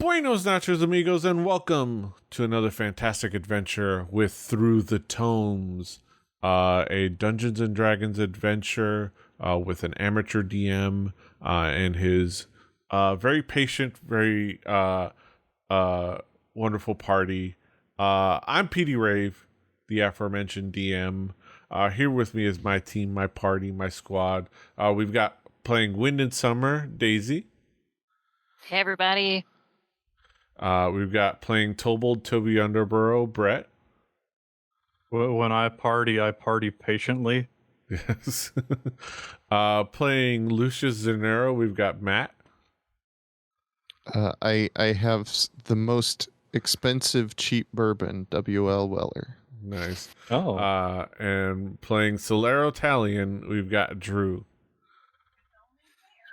Buenos nachos, amigos, and welcome to another fantastic adventure with Through the Tomes, a Dungeons and Dragons adventure with an amateur DM and his very patient, very wonderful party. I'm PD Rave, the aforementioned DM. Here with me is my team, my party, my squad. We've got playing Wind and Summer, Daisy. Hey, everybody. We've got playing Tobold Toby Underborough, Brett. When I party patiently. Yes. Playing Lucius Zanero, we've got Matt. I have the most expensive cheap bourbon, W.L. Weller. Nice. Oh. And playing Solero Talion, we've got Drew.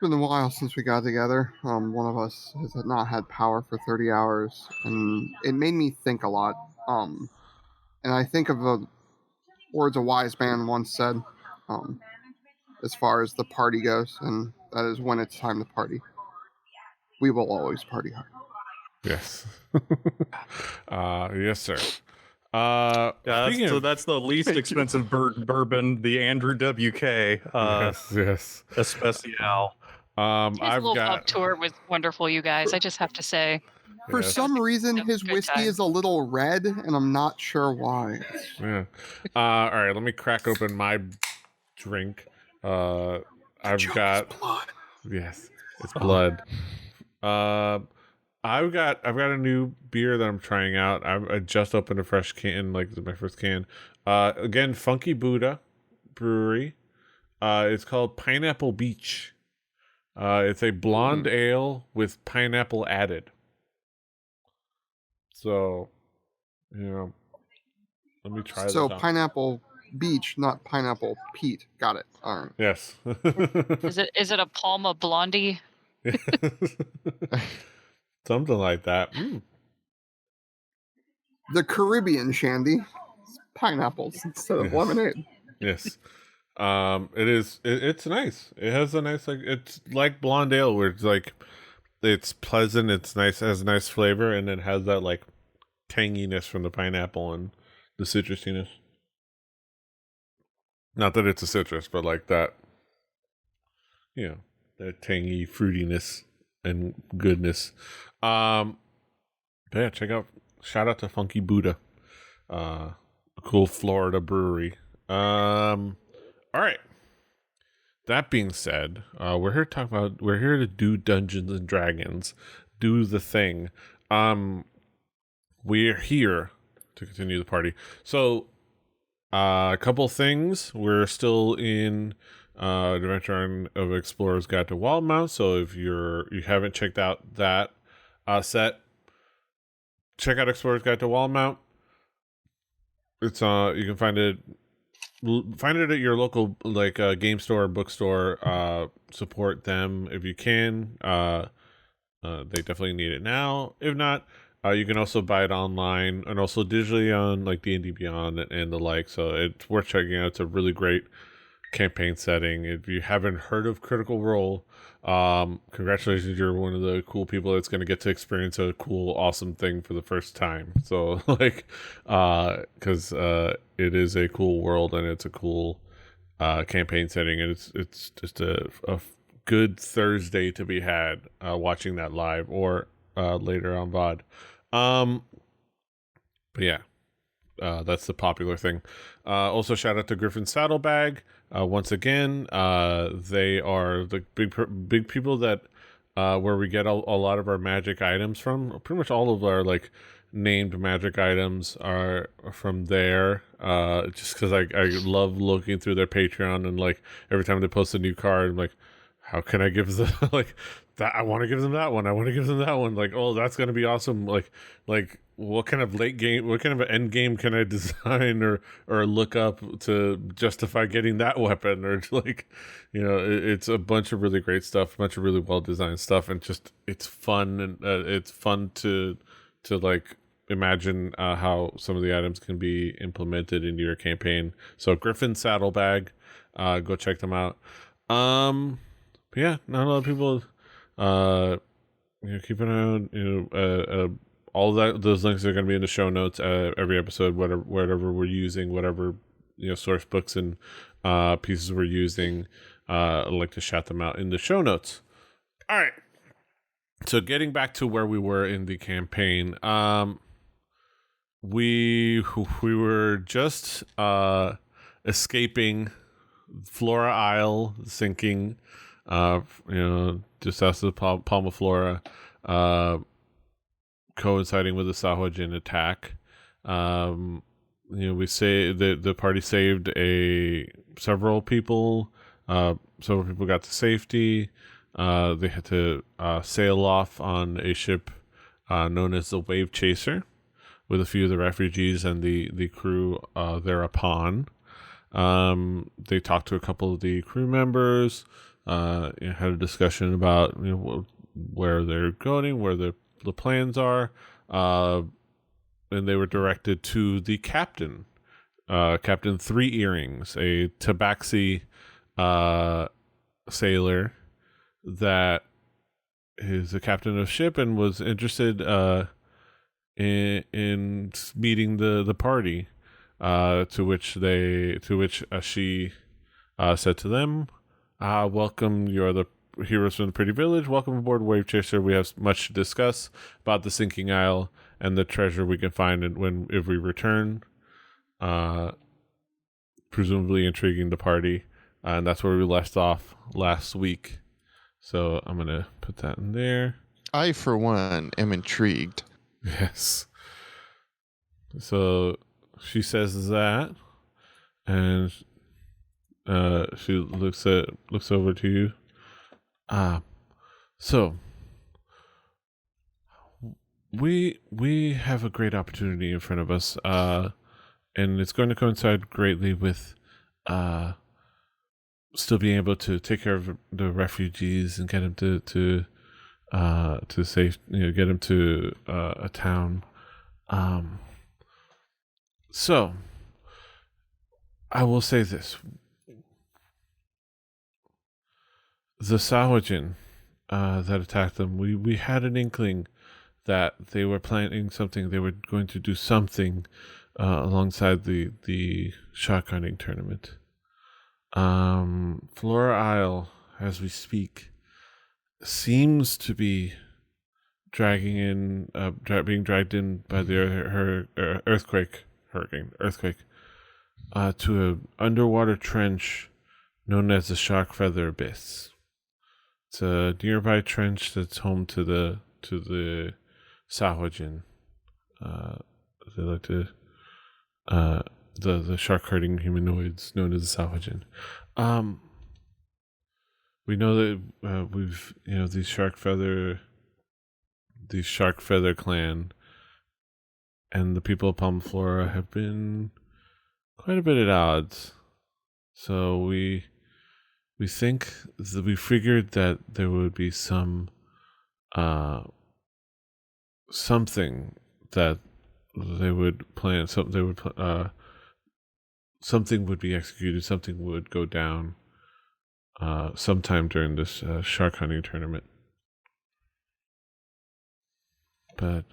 It's been a while since we got together. One of us has not had power for 30 hours, and it made me think a lot. And I think of the words a wise man once said, as far as the party goes, and that is when it's time to party. We will always party hard. Yes. Yes, sir. That's the least expensive bourbon, the Andrew WK. Yes. Especial. I've little got pub tour was wonderful, you guys. I just have to say. For some reason, his good whiskey time. is a little red, and I'm not sure why. Yeah. All right, let me crack open my drink. I've got blood. Yes, it's blood. I've got a new beer that I'm trying out. I just opened a fresh can, like my first can. Again, Funky Buddha Brewery. It's called Pineapple Beach. It's a blonde ale with pineapple added. So, let me try this So out. Pineapple Beach, not Pineapple Pete. Got it. All right. Yes. Is it a Palma Blondie? Something like that. The Caribbean shandy. Pineapples instead of lemonade. Yes. It's nice. It has a nice, it's like blonde ale where it's pleasant, it's nice, it has a nice flavor, and it has that tanginess from the pineapple and the citrusiness. Not that it's a citrus, but that tangy fruitiness and goodness. Yeah, shout out to Funky Buddha. A cool Florida brewery. All right. That being said, we're here to do Dungeons and Dragons, do the thing. We're here to continue the party. So, a couple things. We're still in Adventure of Explorer's Guide to Wildmount. So if you haven't checked out that set, check out Explorer's Guide to Wildmount. It's you can find it at your local game store or bookstore. Support them if you can. They definitely need it now. If not, you can also buy it online and also digitally on D&D Beyond and the like. So it's worth checking out. It's a really great campaign setting. If you haven't heard of Critical Role, congratulations, you're one of the cool people that's going to get to experience a cool, awesome thing for the first time. So because it is a cool world and it's a cool campaign setting, and it's just a good Thursday to be had watching that live or later on VOD. But yeah, that's the popular thing. Also, shout out to Griffin Saddlebag. Once again, they are the big people that where we get a lot of our magic items from. Pretty much all of our named magic items are from there. Just because I love looking through their Patreon, and every time they post a new card, I'm like, how can I give them that? I want to give them that one. I want to give them that one. Oh, that's gonna be awesome. What kind of late game, what kind of an end game can I design or look up to justify getting that weapon? Or it's a bunch of really great stuff, a bunch of really well designed stuff, and just it's fun, and it's fun to imagine how some of the items can be implemented into your campaign. So Griffin Saddlebag, go check them out. But yeah, not a lot of people keep an eye on all that. Those links are going to be in the show notes. Every episode, whatever we're using, whatever source books and pieces we're using. I'd like to shout them out in the show notes. All right. So getting back to where we were in the campaign, we were just escaping Flora Isle sinking, just south of the Palma Flora, coinciding with the Sahwajin attack. We say the party saved several people. Several people got to safety. They had to sail off on a ship known as the Wavechaser with a few of the refugees and the crew thereupon. They talked to a couple of the crew members, had a discussion about where they're going, where the plans are, and they were directed to the captain, Captain Three Earrings, a Tabaxi sailor that is the captain of ship and was interested in meeting the party. To which she said to them, "Welcome, you're the heroes from the pretty village. Welcome aboard Wavechaser. We have much to discuss about the sinking isle and the treasure we can find if we return." Presumably intriguing the party, and that's where we left off last week. So I'm gonna put that in there. I, for one, am intrigued. Yes. So she says that, and she looks over to you. So we have a great opportunity in front of us, and it's going to coincide greatly with still being able to take care of the refugees and get them to safe, get them to a town. So I will say this: the Sahwajin that attacked them, we had an inkling that they were planning something. They were going to do something alongside the shark hunting tournament. Flora Isle, as we speak, seems to be being dragged in by the earthquake to an underwater trench known as the Shark Feather Abyss. It's a nearby trench that's home to the Sahwajin. They like to the shark herding humanoids known as the Sahwajin. We know that we've the Shark Feather clan and the people of Palma Flora have been quite a bit at odds. So we figured that there would be something that they would plan. Something would be executed. Something would go down sometime during this shark hunting tournament. But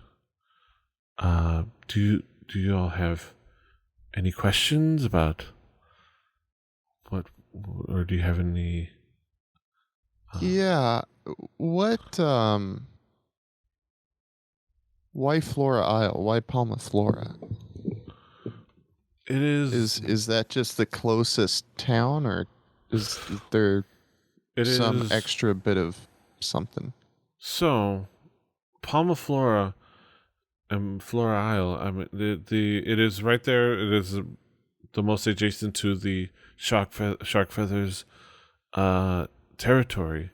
do you all have any questions about what, or do you have any? Yeah. What? Why Flora Isle? Why Palma Flora? It is that just the closest town, or is there some extra bit of something? So, Palma Flora and Flora Isle. I mean, it is right there. It is the most adjacent to the shark feathers territory,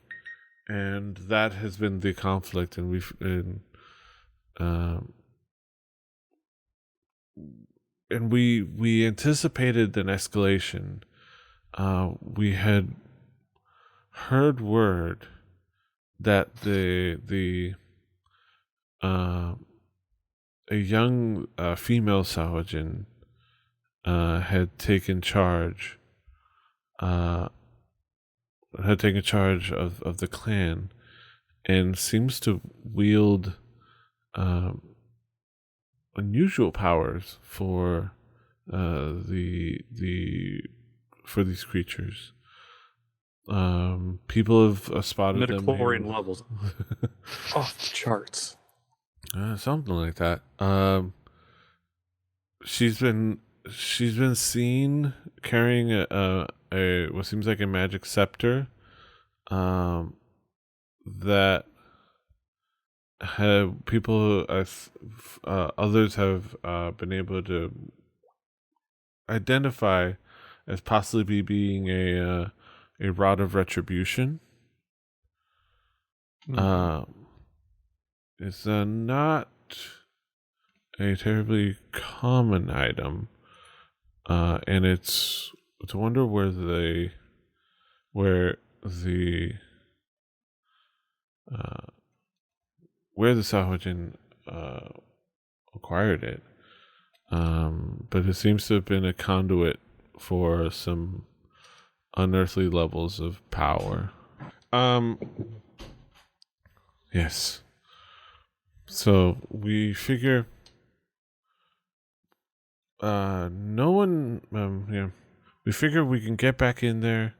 and that has been the conflict. And we anticipated an escalation. We had heard word that a young female Sahwajin had taken charge of the clan, and seems to wield unusual powers for for these creatures. People have spotted them. Midichlorian levels off the charts. Something like that. She's been seen carrying a what seems like a magic scepter. That have people others have been able to identify as possibly being a rod of retribution. It's not a terribly common item, and it's a wonder where the Sahajin acquired it. But it seems to have been a conduit for some unearthly levels of power. Yes. So we figure no one we figure we can get back in there,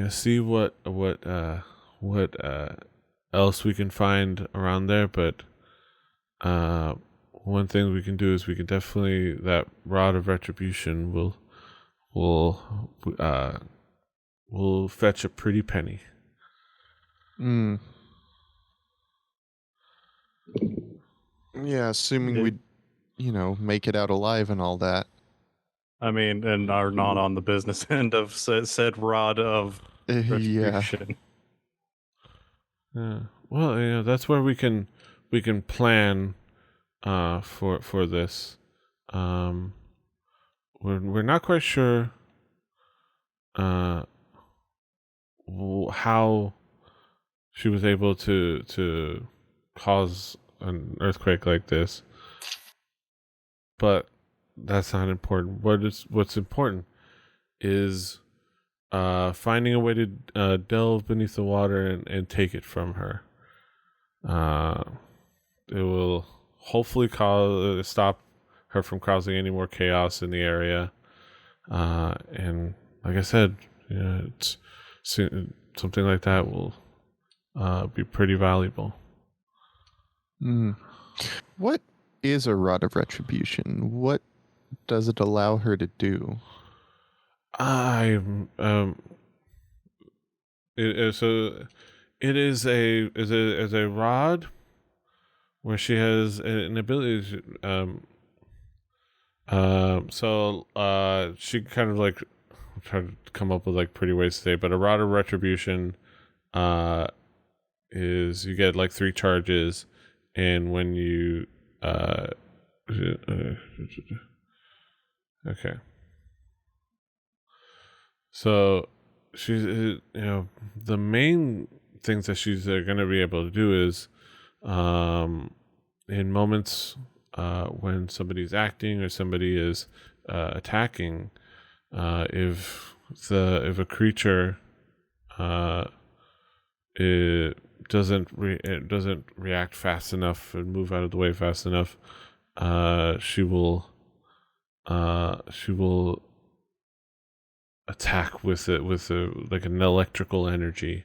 see what else we can find around there, but one thing we can do is we can definitely, that rod of retribution will fetch a pretty penny. Yeah, assuming we make it out alive and all that. I mean, and are not on the business end of said rod of retribution. Yeah. Well, that's where we can plan for this. We're not quite sure how she was able to cause an earthquake like this, but that's not important. What's important is finding a way to delve beneath the water and take it from her. It will hopefully stop her from causing any more chaos in the area. And like I said, it's something like that will be pretty valuable. What is a rod of retribution? What does it allow her to do? It is a rod where she has an ability she kind of like tried to come up with like pretty ways to say, but a rod of retribution is you get like 3 charges, and when you okay. So she's the main things that she's going to be able to do is in moments when somebody's acting or somebody is attacking, if a creature it doesn't react fast enough and move out of the way fast enough, she will attack with like an electrical energy.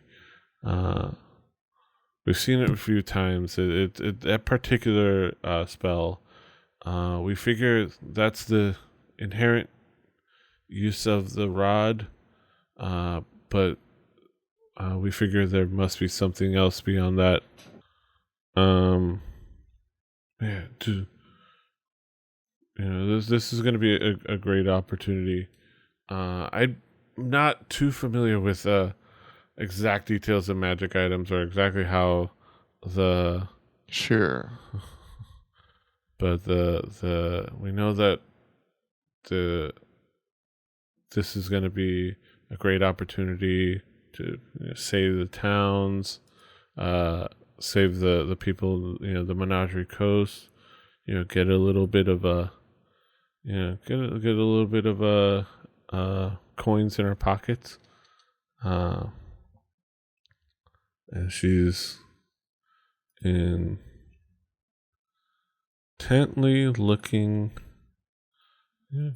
We've seen it a few times. That particular spell, we figure that's the inherent use of the rod, but we figure there must be something else beyond that. This is going to be a great opportunity. I'm not too familiar with exact details of magic items or exactly how Sure. But we know that this is going to be a great opportunity to save the towns, save the people, the Menagerie Coast, get a little bit of a get a little bit of coins in her pockets. And she's intently looking. Yeah.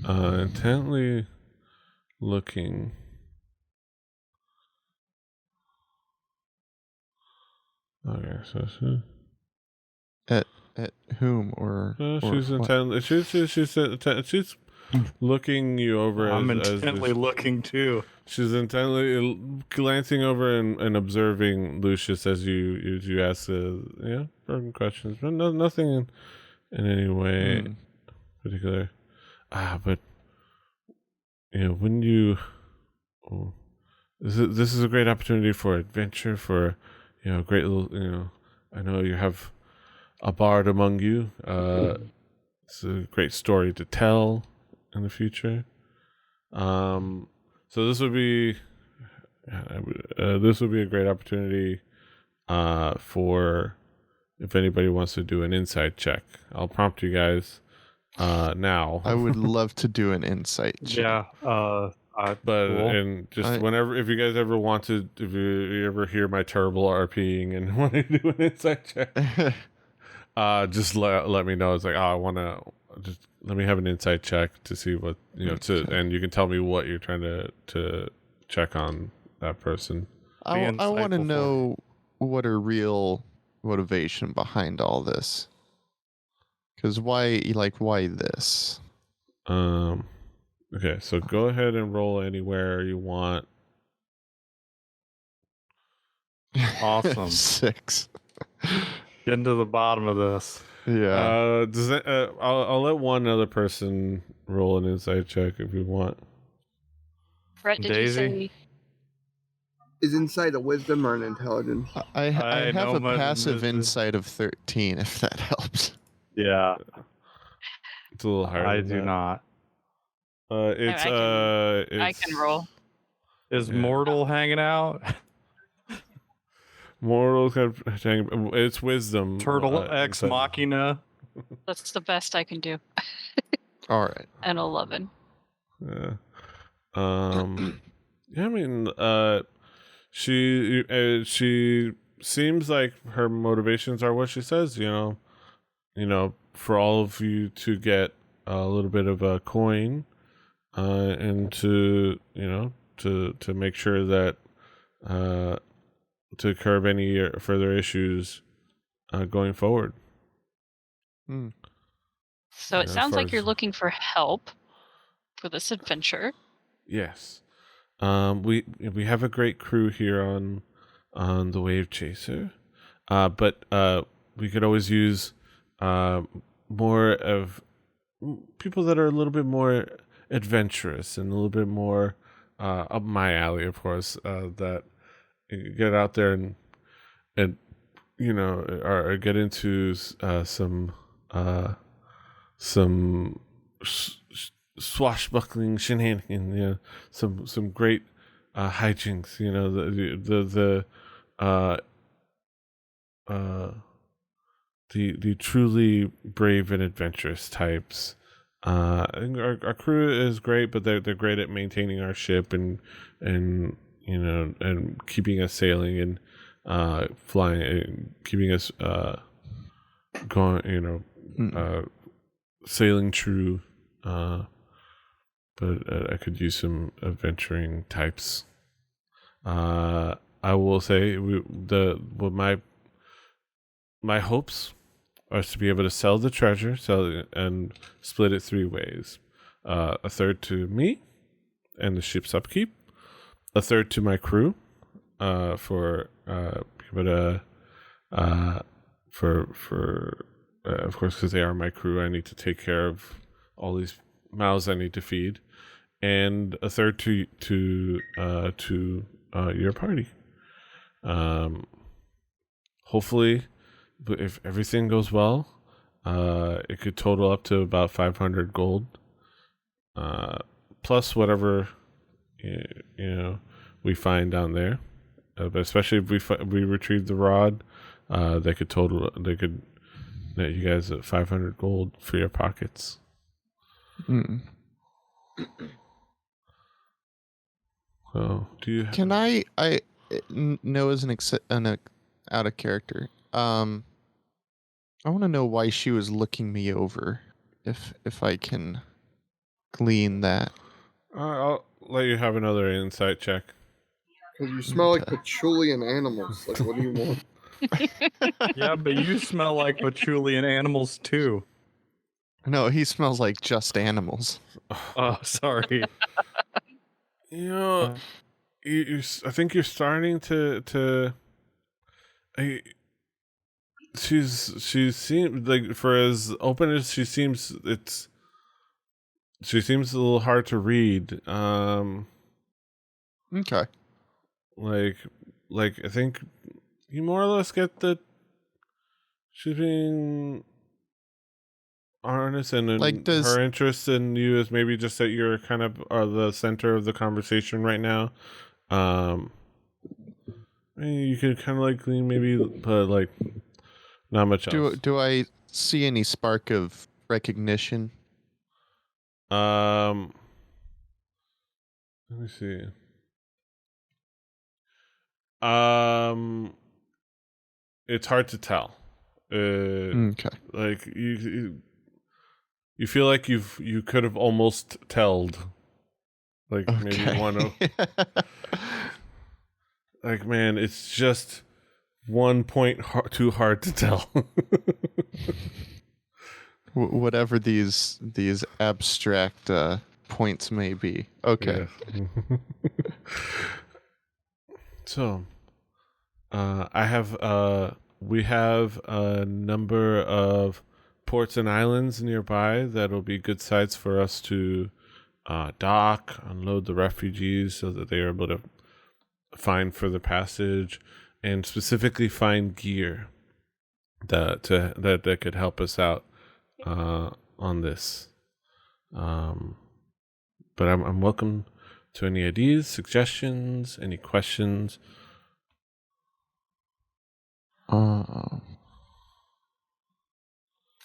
Intently looking. Okay, so At whom or she's what? intently she's looking you over. I'm as intently looking too. She's intently glancing over and observing Lucius as you ask certain questions, but nothing in any way particular. But when you, this is a great opportunity for adventure, for great little. I know you have a bard among you. It's a great story to tell in the future. So this would be a great opportunity for if anybody wants to do an insight check. I'll prompt you guys now. I would love to do an insight check. Yeah. But cool. and just whenever, if you guys ever want to, if you ever hear my terrible RPing and want to do an insight check, just let me know. It's like, I want to just let me have an insight check to see what and you can tell me what you're trying to check on that person. I want to know what a real motivation behind all this. Because why this? Okay, so go ahead and roll anywhere you want. Awesome. 6. Getting to the bottom of this. Yeah. Does that? I'll let one other person roll an insight check if you want. Brett, did Daisy? you say? Is insight a wisdom or an intelligence? I have know a passive this is- insight of 13, if that helps. Yeah. It's a little higher. I than do that. not. I can roll. Is Mortal hanging out? Mortal kind of hang, it's wisdom. Turtle Ex insight. Machina? That's the best I can do. All right. An 11. Yeah. Yeah, I mean, she seems like her motivations are what she says. For all of you to get a little bit of a coin, and to to make sure that to curb any further issues going forward. So it as sounds far like you're as- looking for help for this adventure. Yes. We have a great crew here on the Wavechaser, but we could always use more of people that are a little bit more adventurous and a little bit more up my alley, of course. That get out there and or get into some swashbuckling shenanigans, some great hijinks. The truly brave and adventurous types. Our crew is great, but they're great at maintaining our ship and keeping us sailing and flying, and keeping us going. Sailing true. But I could use some adventuring types. I will say my hopes are to be able to sell the treasure, and split it 3 ways: a third to me and the ship's upkeep, a third to my crew, for of course, because they are my crew, I need to take care of all these mouths I need to feed, and a third to your party. Hopefully, if everything goes well, it could total up to about 500 gold, plus whatever we find down there. But especially if we retrieve the rod, they could net you guys at 500 gold for your pockets. Hmm. So, do you? Can I know as an out of character? I want to know why she was looking me over. If I can glean that. I'll let you have another insight check. Because you smell like Okay. patchouli and animals. Like, what do you want? Yeah, but you smell like patchouli and animals too. No, he smells like just animals. Oh, sorry. You know, I think you're starting to. She seems like, for as open as she seems, she seems a little hard to read. Okay. Like I think you more or less get that she's being honest, and Like, does her interest in you is maybe just that you're kind of are the center of the conversation right now. I mean, you could kind of like glean maybe, but like not much else. do I see any spark of recognition? Let me see. It's hard to tell. Okay. Like you feel like you could have almost telled, like maybe Okay. one of, like, man, it's just 1 point too hard to tell. Whatever these abstract points may be. Okay. Yeah. So, we have a number of ports and islands nearby that'll be good sites for us to dock, unload the refugees so that they are able to find further passage, and specifically find gear that could help us out on this. But I'm welcome to any ideas, suggestions, any questions.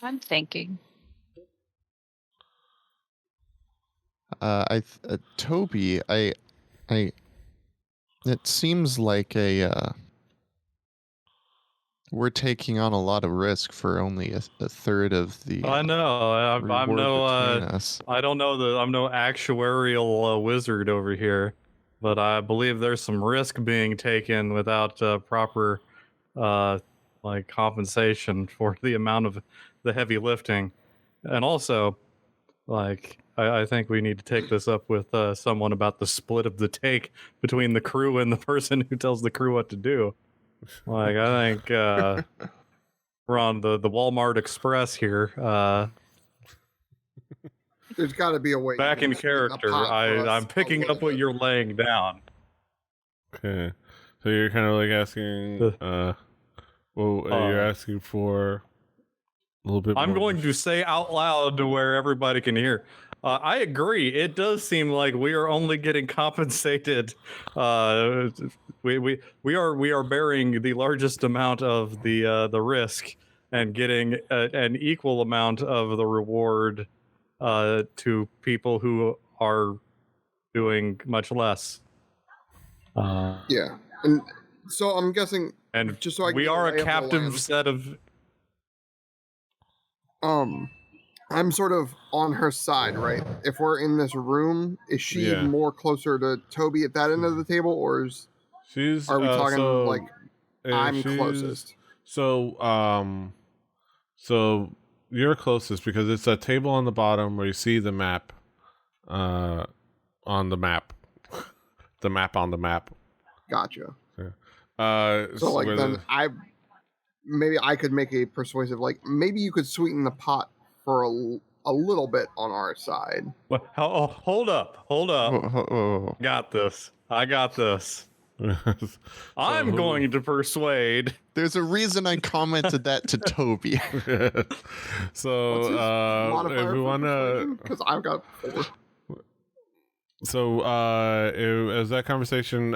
I'm thinking. Toby, it seems like we're taking on a lot of risk for only a third of the I know. I'm reward no. between us. I don't know. I'm no actuarial wizard over here, but I believe there's some risk being taken without proper, like compensation for the amount of the heavy lifting, and also, like, I think we need to take this up with someone about the split of the take between the crew and the person who tells the crew what to do. Like, I think we're on the Walmart Express here. There's got to be a way. Back in character, I'm picking up what you're laying down. Okay, so you're kind of like asking, you're asking for a little bit. I'm more. going to say out loud to where everybody can hear. I agree. It does seem like we are only getting compensated. We are bearing the largest amount of the risk and getting an equal amount of the reward to people who are doing much less. Yeah, and so I'm guessing. And Just so I can we get a are lay a of the captive land. set of. I'm sort of on her side, right? If we're in this room, is she more closer to Toby at that end of the table, or are we talking like I'm closest? So you're closest because it's a table on the bottom where you see the map, on the map, the map on the map. Gotcha. Yeah. So like then maybe I could make a persuasive, like maybe you could sweeten the pot for a little bit on our side. Well, hold up. Whoa. I got this. I'm going to persuade. There's a reason I commented that to Toby. So if we want to, because I've got 4. So as that conversation,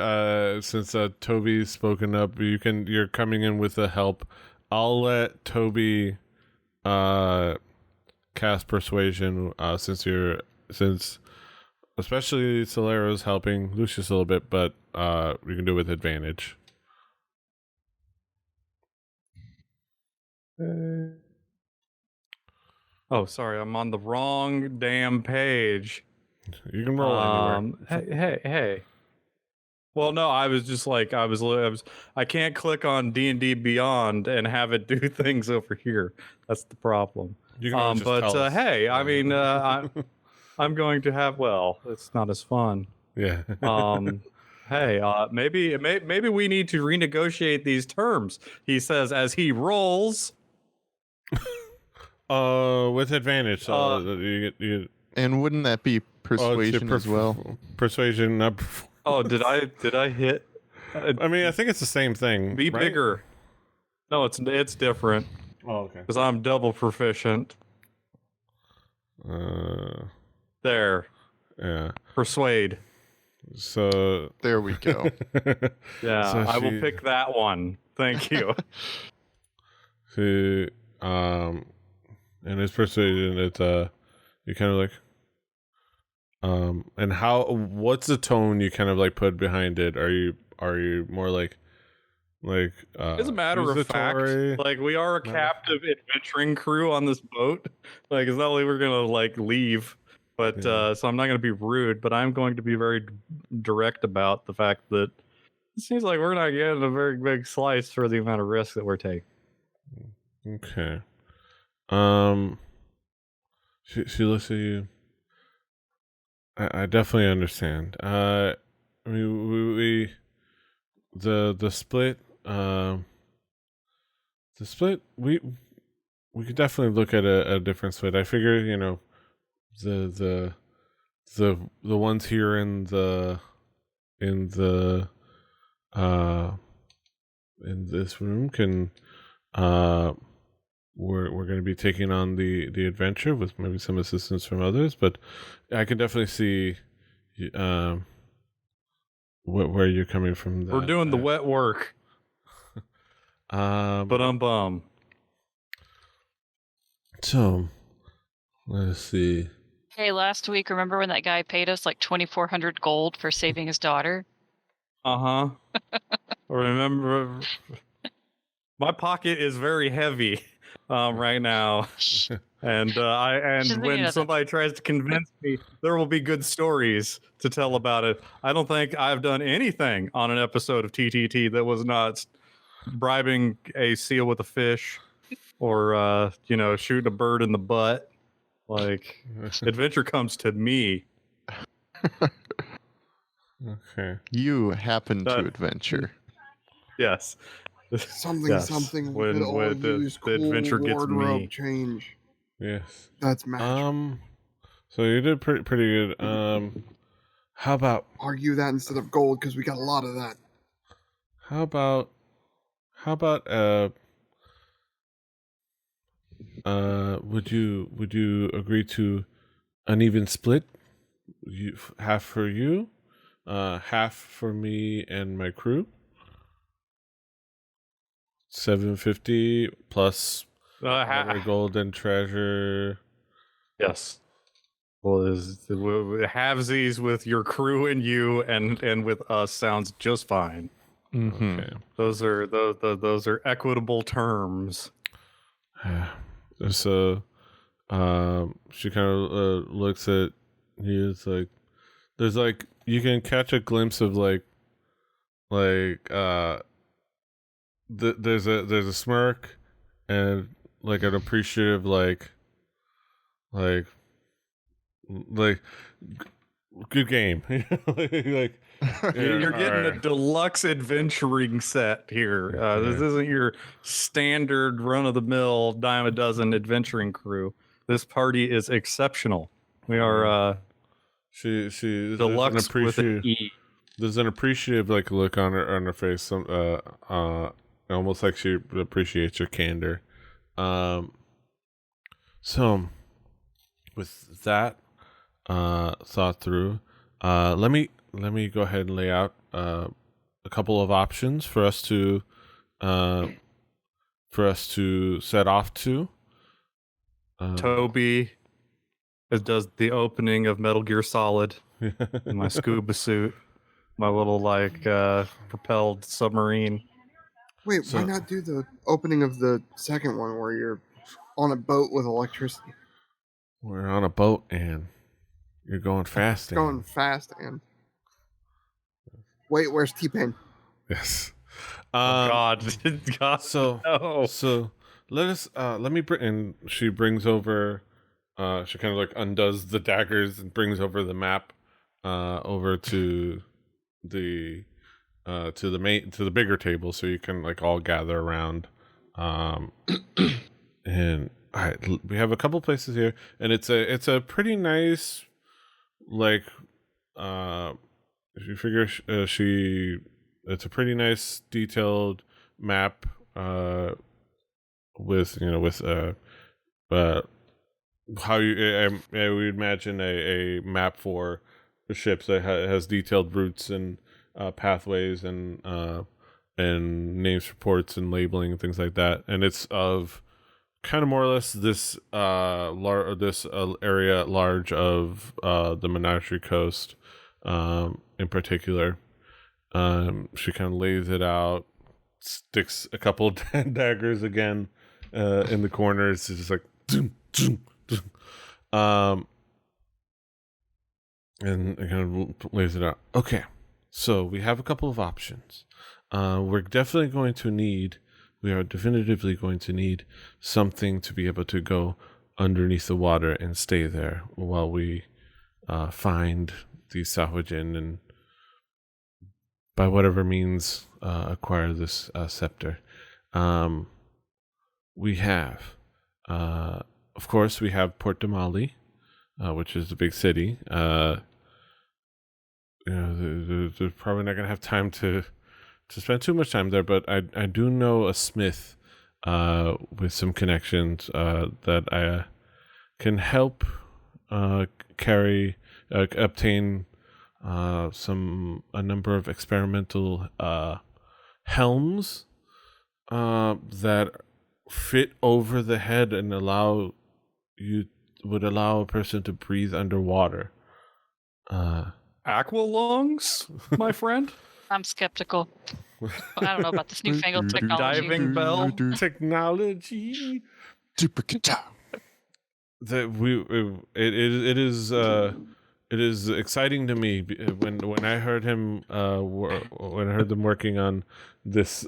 since Toby's spoken up, you're coming in with the help. I'll let Toby cast persuasion since especially Solero's helping Lucius a little bit, but you can do it with advantage. Oh, sorry, I'm on the wrong damn page. You can roll anywhere. Hey. Well, no, I was just like, I can't click on D&D Beyond and have it do things over here. That's the problem. You can always just But tell us. hey, I mean, I'm going to have. Well, it's not as fun. Yeah. Hey, maybe we need to renegotiate these terms. He says as he rolls. With advantage. So you And wouldn't that be persuasion as well? Persuasion. Oh, did I hit? I mean, I think it's the same thing. Be right? bigger. No, it's different. Oh, okay. Because I'm double proficient. There. Yeah. Persuade. So There we go. Yeah, So I will pick that one. Thank you. she and his persuasion, it's you kind of like and what's the tone you kind of like put behind it? Are you more like As a matter of fact, like we are a captive adventuring crew on this boat. Like it's not like we're gonna like leave, but so I'm not gonna be rude, but I'm going to be very direct about the fact that it seems like we're not getting a very big slice for the amount of risk that we're taking. Okay. She looks at you. I definitely understand. I mean, we the split. The split. We could definitely look at a different split. I figure, the ones here in this room can we're going to be taking on the adventure with maybe some assistance from others, but I can definitely see where you're coming from. We're doing the wet work. Bum. So let's see. Hey, last week, remember when that guy paid us like 2,400 gold for saving his daughter? Uh-huh. Remember, my pocket is very heavy right now. And when somebody tries to convince me, there will be good stories to tell about it. I don't think I've done anything on an episode of TTT that was not bribing a seal with a fish or shooting a bird in the butt. Like, adventure comes to me. Okay. You happen to adventure. Yes. Something when the adventure gets me. Change. Yes. That's magic. So you did pretty good. How about argue that instead of gold because we got a lot of that. How about would you agree to an even split? Half for you, half for me and my crew. 750 plus golden treasure. Yes. Well, halvesies with your crew and you, and with us sounds just fine. Mm-hmm. Okay. Those are equitable terms. So, she kind of looks at you. It's like there's like you can catch a glimpse of there's a smirk and like an appreciative like good game. Like you're getting a deluxe adventuring set here. This isn't your standard run-of-the-mill dime a dozen adventuring crew. This party is exceptional. We are she deluxe with an E. There's an appreciative like look on her face. Some almost like she appreciates your candor. So with that thought through, let me go ahead and lay out a couple of options for us to set off to. Toby does the opening of Metal Gear Solid in my scuba suit, my little propelled submarine. Wait, So- why not do the opening of the second one where you're on a boat with electricity? We're on a boat and you're going fast. Going fast and wait, where's T-Pain? Yes. God, God, So no. so let me bring. And she brings over. She kind of like undoes the daggers and brings over the map. Over to the to the bigger table, so you can like all gather around. And all right, we have a couple places here, and it's a pretty nice, like, if you figure it's a pretty nice detailed map, with how I would imagine a map for the ships that has detailed routes and pathways and names for ports and labeling and things like that, and it's of kind of more or less this area at large of the Monastery Coast, in particular. She kind of lays it out, sticks a couple of daggers again in the corners. It's just like and it kind of lays it out. Okay, so we have a couple of options. We are definitively going to need something to be able to go underneath the water and stay there while we find the Sahwajin and by whatever means acquire this scepter. We have, of course, we have Port Damali, which is the big city. They're probably not going to have time to spend too much time there, but I do know a smith with some connections that I can help obtain a number of experimental helms that fit over the head and would allow a person to breathe underwater. Aqua lungs, my friend. I'm skeptical. I don't know about this newfangled technology. Diving bell. Technology. That it is exciting to me when I heard him when I heard them working on this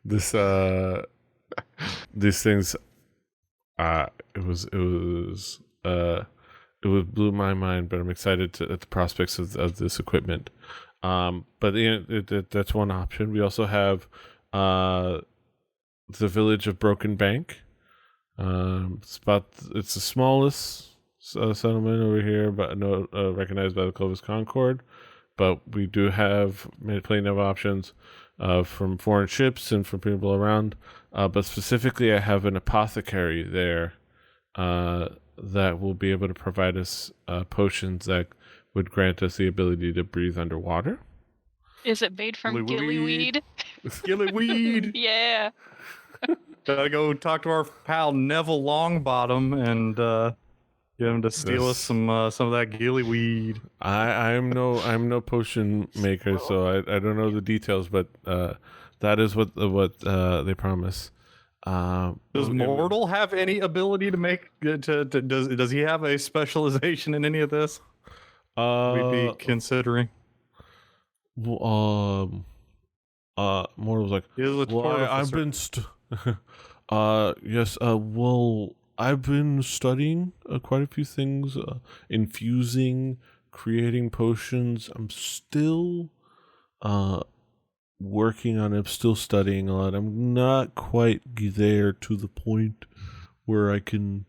these things. It blew my mind, but I'm excited at the prospects of this equipment. But that's one option. We also have the village of Broken Bank. It's the smallest settlement over here, but recognized by the Clovis Concord. But we do have plenty of options from foreign ships and from people around. But specifically, I have an apothecary there that will be able to provide us potions that would grant us the ability to breathe underwater. Is it made from gillyweed? Gillyweed. Yeah. Gotta go talk to our pal Neville Longbottom and get him to steal us some of that gillyweed. I'm no potion maker, so I don't know the details, but that is what they promise. Does Mortal have any ability to make does he have a specialization in any of this? We'd be considering. Mortal's like, I've been yes, well, I've been studying quite a few things, infusing, creating potions. I'm still working on it. I'm still studying a lot. I'm not quite there to the point where I can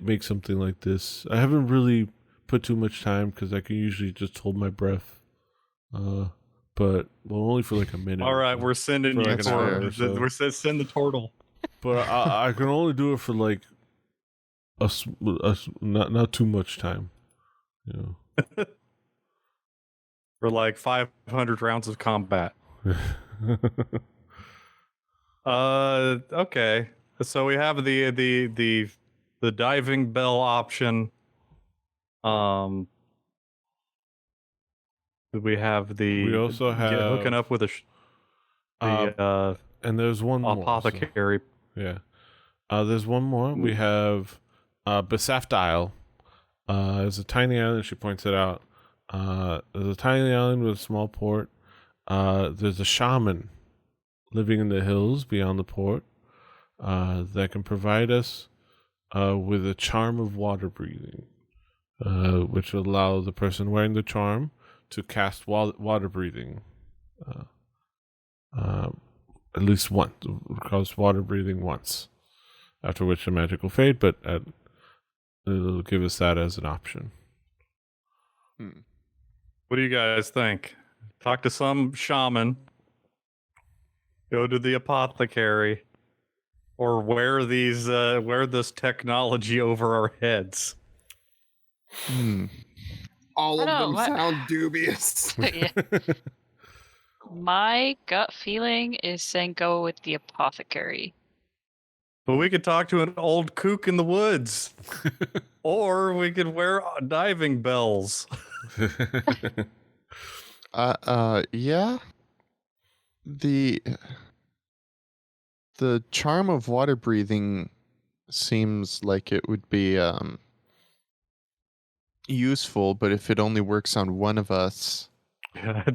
make something like this. I haven't really put too much time because I can usually just hold my breath. But only for like a minute. All right, we're sending you like an hour or so. We're send the turtle. But I can only do it for like not too much time. You know. For like 500 rounds of combat. Okay. So we have the diving bell option. We have the We also have hooking up with the and there's one more. apothecary. Yeah. There's one more. We have Besafed Isle. It's a tiny island. She points it out. There's a tiny island with a small port. There's a shaman living in the hills beyond the port that can provide us with a charm of water breathing, which will allow the person wearing the charm to cast water breathing at least once. Cause water breathing once, after which the magic will fade, but it'll give us that as an option. What do you guys think? Talk to some shaman, go to the apothecary, or wear this technology over our heads. All of them what? sound dubious. Yeah. My gut feeling is saying go with the apothecary. But we could talk to an old kook in the woods, or we could wear diving bells. Yeah. The charm of water breathing seems like it would be useful, but if it only works on one of us,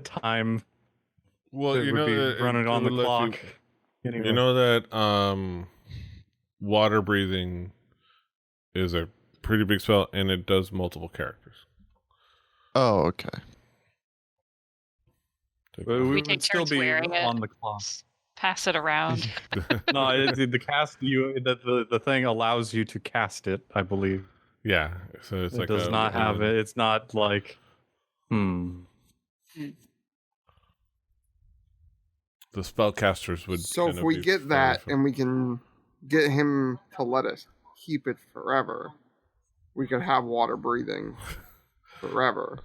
Time. Well, it you would know be that running on the let clock. Anyway. You know that water breathing is a pretty big spell, and it does multiple characters. oh, okay. But We we take would still turns be wearing it. on the clock. Pass it around. No, the cast the thing allows you to cast it, I believe. Yeah, so it's It like does not have it. It's not like the spellcasters would. So kind if of we be get that fully- and we can get him to let us keep it forever, we could have water breathing forever.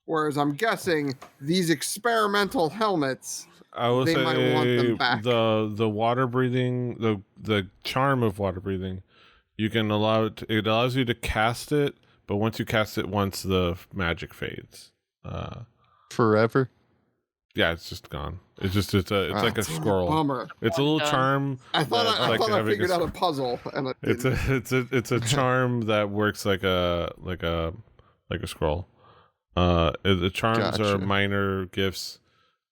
Whereas I'm guessing these experimental helmets, I will they say might want them back. the water breathing, the charm of water breathing, you can allow it. It allows you to cast it, but once you cast it once, the magic fades. Forever? Yeah, it's just gone. It's like a It's scroll. Bummer. It's a little Done. charm. I thought that's I like thought I having figured out a puzzle, and it It's didn't. it's a charm that works like a scroll. The charms are Gotcha. minor gifts.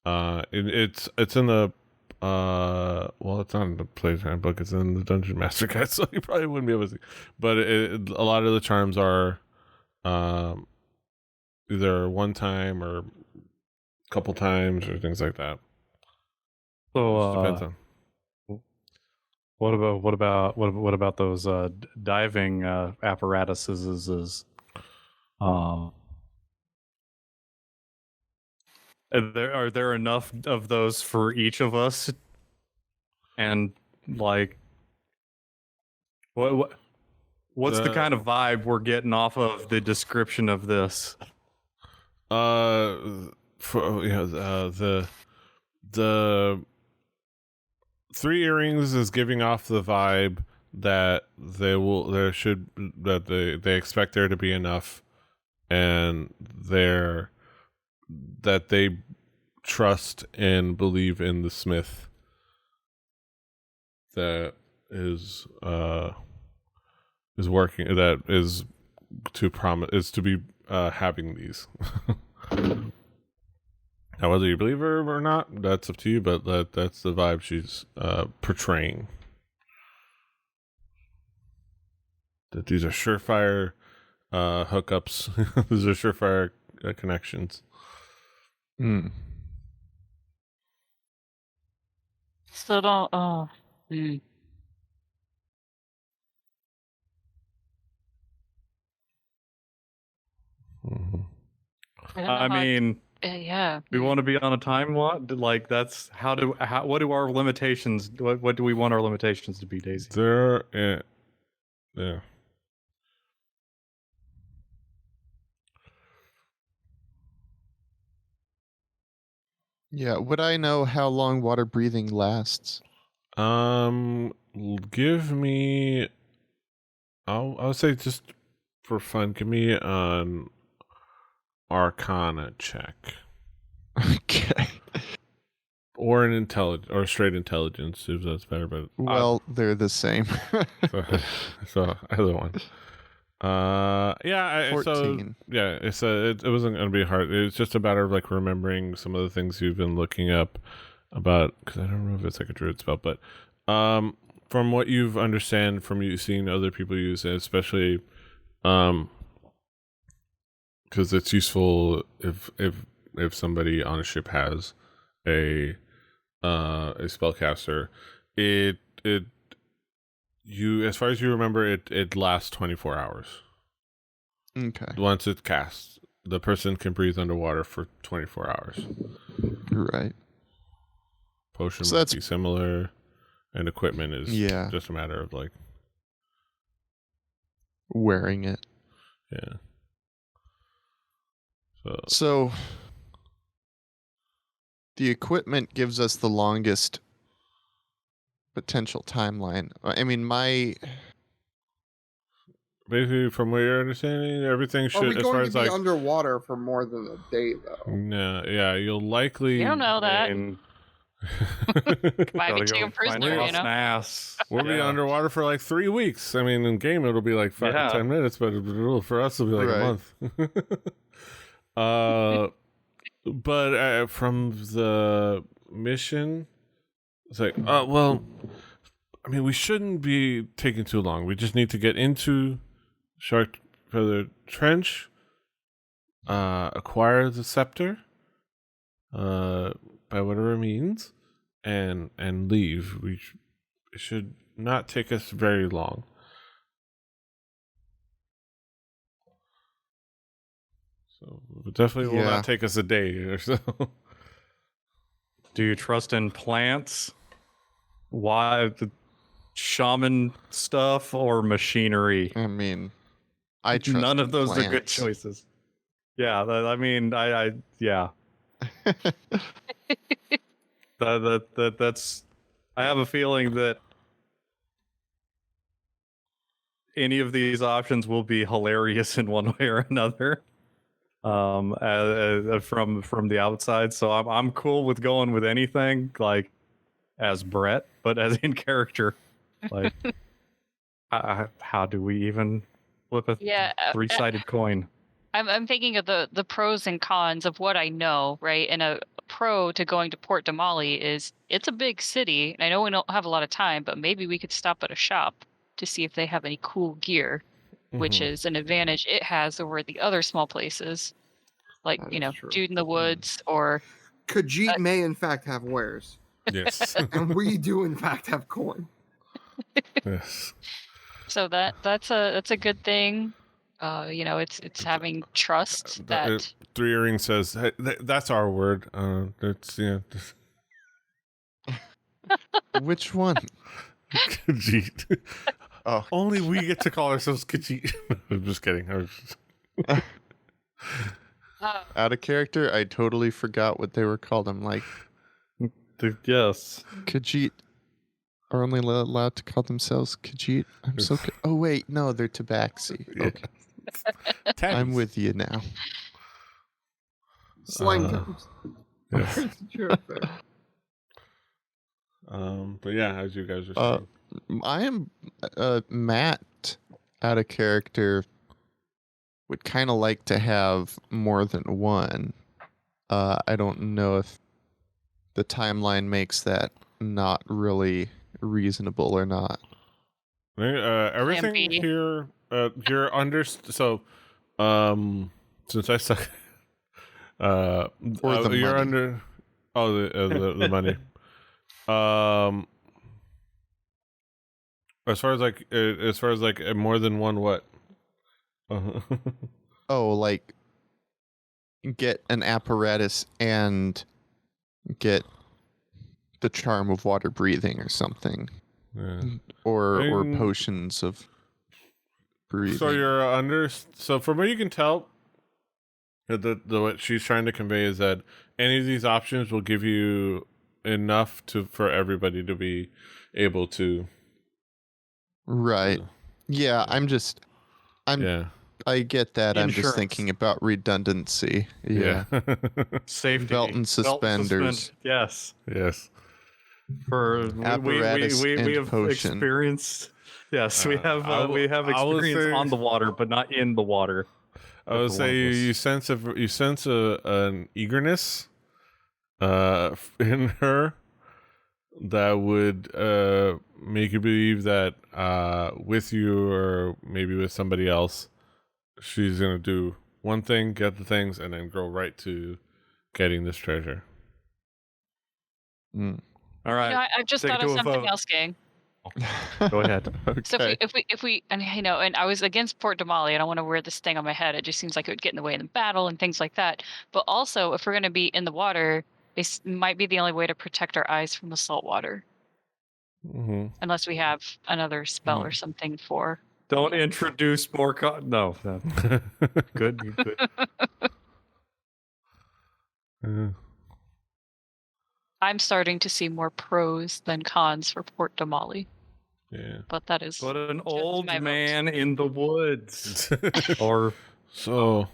It's in the well, it's not in the player's handbook. It's in the Dungeon Master Guide, so you probably wouldn't be able to see. But a lot of the charms are either one time or a couple times or things like that. so. Just depends on. What about those diving apparatuses? Are there enough of those for each of us? And like, what's the kind of vibe we're getting off of the description of this? The 3 earrings is giving off the vibe that they expect there to be enough, and that they trust and believe in the smith that is working, that is to be having these. Now, whether you believe her or not, that's up to you, but that's the vibe she's portraying. That these are surefire hookups. These are surefire connections. Still don't. Oh. Mm. Mm-hmm. I mean, yeah. we want to be on a timeline. Like that's what do our limitations? What do we want our limitations to be, Daisy? Yeah. Yeah, would I know how long water breathing lasts? give me. I'll say just for fun, give me an Arcana check. Okay. Or or straight intelligence, if that's better. But Well, they're the same. so either one. Yeah. 14. It wasn't gonna be hard. It's just a matter of like remembering some of the things you've been looking up about. Because I don't know if it's like a druid spell, but from what you've understand from you seeing other people use it, especially because it's useful if somebody on a ship has a spellcaster, it you, as far as you remember, it lasts 24 hours. Okay. Once it's cast, the person can breathe underwater for 24 hours. Right. Potion So might that's- be similar, and equipment is just a matter of like Wearing it. yeah. So the equipment gives us the longest potential timeline. I mean, Basically, from what you're understanding, everything Are should, we as far going to as be like underwater for more than a day, though? no, yeah, you'll likely. You don't know that. And Might be gotta taken go find prisoner, Ross you know? Nass. We'll be Yeah. underwater for like 3 weeks. I mean, in game it'll be like 10 minutes, but for us it'll be like a month. But from the mission, it's like, well, I mean, we shouldn't be taking too long. We just need to get into Shark Feather Trench, acquire the scepter, by whatever means, and leave. It should not take us very long. So it definitely will Yeah. not take us a day or so. Do you trust in plants? Why the shaman stuff or machinery? I mean, I trust None of those are good plants. choices. Yeah, I mean, I yeah. That's. I have a feeling that any of these options will be hilarious in one way or another. From the outside, so I'm cool with going with anything like as Brett, but as in character, like how do we even flip a three-sided coin? I'm thinking of the pros and cons of what I know, right? And a pro to going to Port Damali is it's a big city. And I know we don't have a lot of time, but maybe we could stop at a shop to see if they have any cool gear, which is an advantage it has over the other small places, like That is true. Dude in the Woods or Khajiit may, in fact, have wares. Yes. And we do, in fact, have coin. Yes. so that's a good thing. It's having trust that. Three Earring says, hey, that's our word. That's Which one? Khajiit. Oh. Only we get to call ourselves Khajiit. I'm just kidding. Out of character, I totally forgot what they were called. I'm like, Yes. Khajiit are only allowed to call themselves Khajiit. I'm so. Oh wait, no, they're Tabaxi. Okay, I'm with you now. Slang terms. Yes. Sure, fair. But yeah, as you guys are saying. I am Matt. Out of character, would kind of like to have more than one. I don't know if the timeline makes that not really reasonable or not. Everything be. here, you're under. So, since I suck, Or the you're money. under. Oh, the money. As far as like more than one, what? Oh, like get an apparatus and get the charm of water breathing or something, Yeah. or And- potions of breathing. So you're under. So from what you can tell, what she's trying to convey is that any of these options will give you enough for everybody to be able to Right. Yeah, Yeah. I get that. I'm just Insurance. thinking about redundancy. Yeah. Safety. Belt and suspenders. Yes. Yes. For Apparatus we and have potion. experienced. Yes, we have I will experience say- on the water, but not in the water. I would For say one of you us. sense an eagerness in her that would make you believe that with you or maybe with somebody else, she's gonna do one thing, get the things, and then go right to getting this treasure. Mm. All right. I've just take it thought of to a something vote. else, gang. Go ahead. So Okay. if we, and and I was against Port Damali. I don't want to wear this thing on my head. It just seems like it would get in the way in the battle and things like that. But also, if we're going to be in the water, this might be the only way to protect our eyes from the salt water, Mm-hmm. unless we have another spell or something for. Don't introduce more. No. Good. I'm starting to see more pros than cons for Port Damali, Yeah. but that is. But an just old my vote. man in the woods, or So,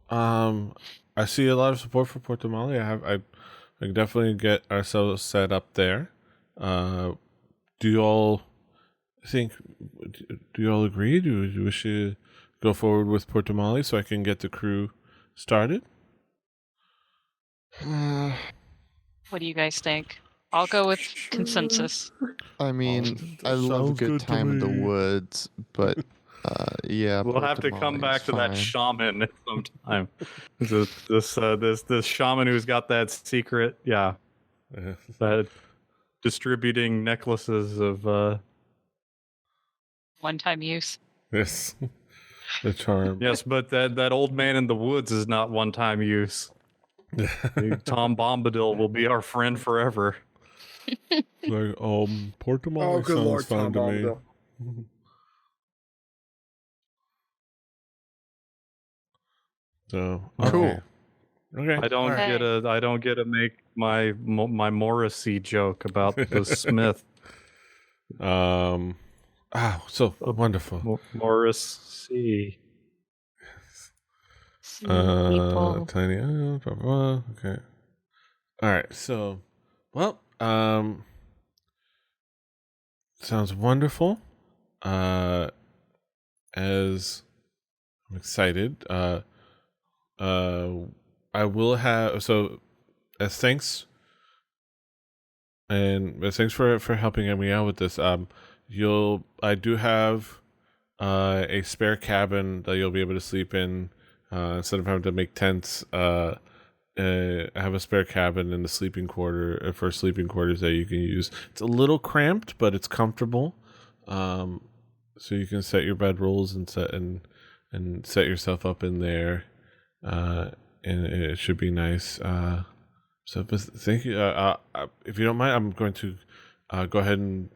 I see a lot of support for Port Damali. I can definitely get ourselves set up there. Do you all think? Do you all agree? Do you wish to go forward with Port Damali so I can get the crew started? What do you guys think? I'll go with consensus. I mean, I love a sounds good good to time in the me. woods, but yeah, we'll have to come back to that shaman sometime. This shaman who's got that secret, that distributing necklaces of. One-time use. Yes, the charm. Yes, but that old man in the woods is not one-time use. Tom Bombadil will be our friend forever. Like, Port Damali good sounds lord, fun Tom to me. Bombadil. So Cool. Okay. I don't get to make my Morrissey joke about the Smith. So wonderful. Morrissey. People. Tiny. Blah, blah, blah. Okay. All right. So, well, sounds wonderful. As I'm excited. I will have as thanks for helping me out with this. I do have a spare cabin that you'll be able to sleep in instead of having to make tents. I have a spare cabin in the sleeping quarters that you can use. It's a little cramped, but it's comfortable. So you can set your bedrolls and set yourself up in there. And it should be nice. So thank you. If you don't mind, I'm going to go ahead and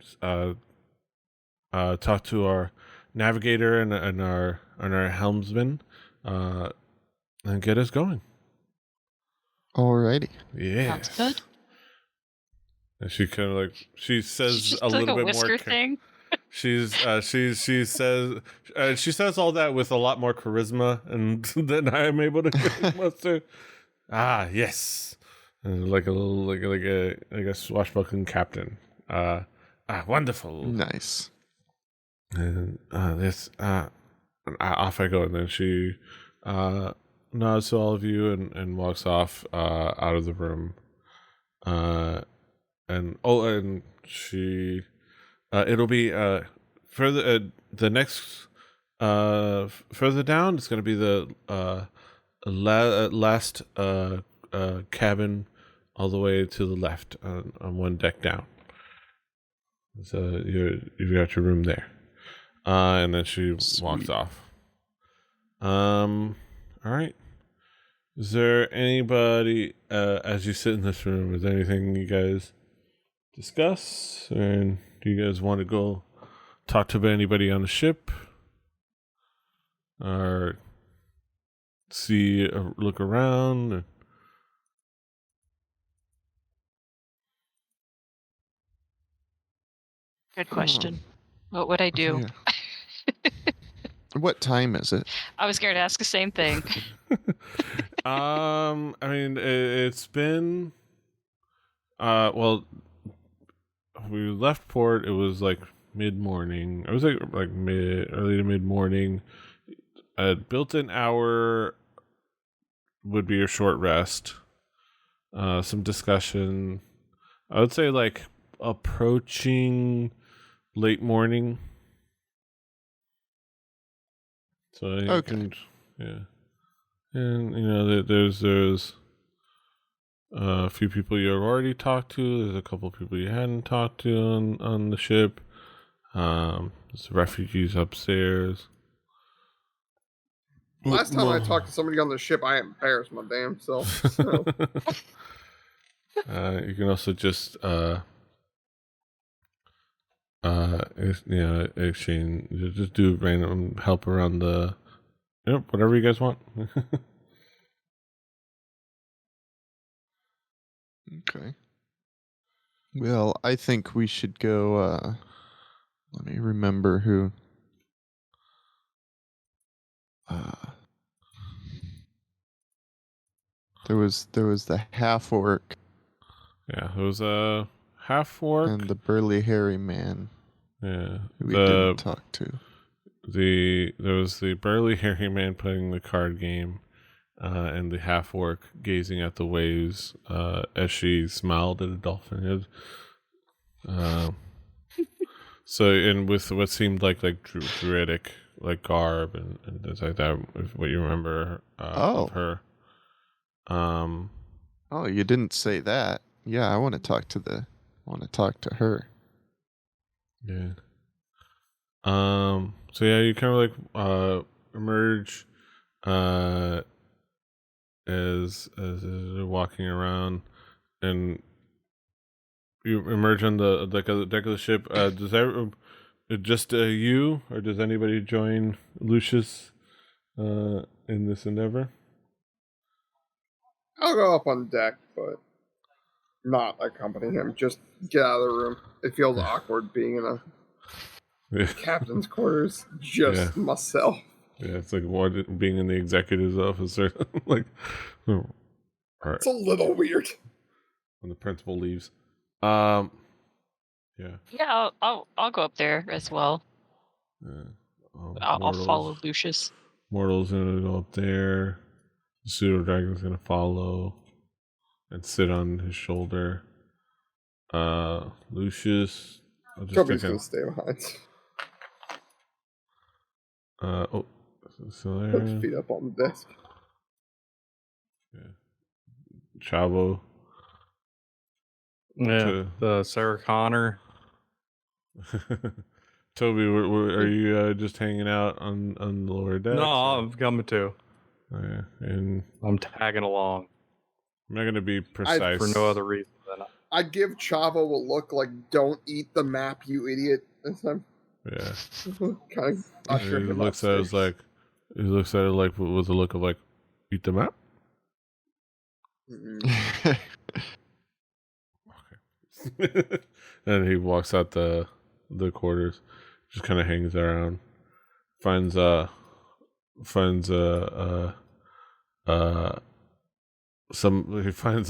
talk to our navigator and our helmsman and get us going. Alrighty. Yeah. Sounds good. And she kind of she says Just a like little a bit whisker more. thing. She says all that with a lot more charisma and than I am able to muster. Ah, yes, like a little like a swashbuckling captain. Wonderful. Nice. And off I go, and then she nods to all of you and walks off out of the room. And she. It'll be further the next further down. It's going to be the last cabin all the way to the left on one deck down. So you've got your room there, and then she walks off. All right. Is there anybody as you sit in this room? Is there anything you guys discuss, and do you guys want to go talk to anybody on the ship, or look around? Good question. What would I do? Yeah. What time is it? I was scared to ask the same thing. I mean, it's been well, we left port. It was like mid morning. It was like early to mid morning. A built-in hour would be a short rest. Some discussion. I would say like approaching late morning. So you Okay. can, yeah, and you know there's a few people you've already talked to. There's a couple of people you hadn't talked to on the ship. There's refugees upstairs. Last time I talked to somebody on the ship, I embarrassed my damn self. So. You can also just exchange, just do random help around the, whatever you guys want. Okay. Well, I think we should go. Let me remember who. There was the half orc Yeah, it was a half orc and the burly hairy man yeah, who we didn't talk to. There was the burly hairy man playing the card game, and the half orc gazing at the waves as she smiled at a dolphin head. So, and with what seemed like druidic garb and things like that, is what you remember of her. Oh, you didn't say that. Yeah, I want to talk to her. Yeah. So yeah, you kind of like emerge as you're walking around, and you emerge on the deck of the ship. Does that just you, or does anybody join Lucius in this endeavor? I'll go up on deck, but not accompany him. Just get out of the room. It feels awkward being in a captain's quarters. Just myself. Yeah, it's like being in the executive's office or like. All right. It's a little weird. When the principal leaves. Yeah. Yeah, I'll go up there as well. I'll follow Lucius. Mortal's gonna go up there. The pseudo dragon's gonna follow and sit on his shoulder. Lucius. Toby's gonna stay behind. So there. Put his feet up on the desk. Yeah. Chavo. Yeah, the Sarah Connor. Toby, are you just hanging out on the lower deck? No, I'm coming too. Oh, yeah, and I'm tagging along. I'm not going to be precise for no other reason than I'd give Chavo a look like, "Don't eat the map, you idiot." This time. Yeah. Kind of usher He him looks at upstairs. it like with a look of like, eat the map. And he walks out the quarters, just kind of hangs around, finds he finds a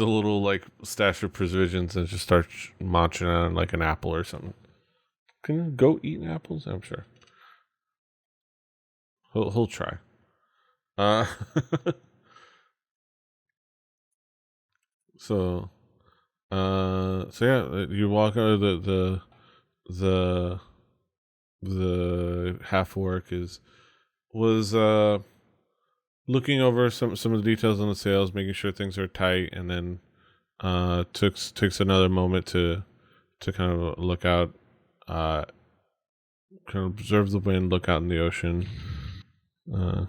little like stash of provisions and just starts munching on like an apple or something. Can a goat eat apples? I'm sure. He'll try. So yeah, you walk out of the half orc was looking over some of the details on the sails, making sure things are tight, and then takes another moment to kind of look out, kind of observe the wind, look out in the ocean. Do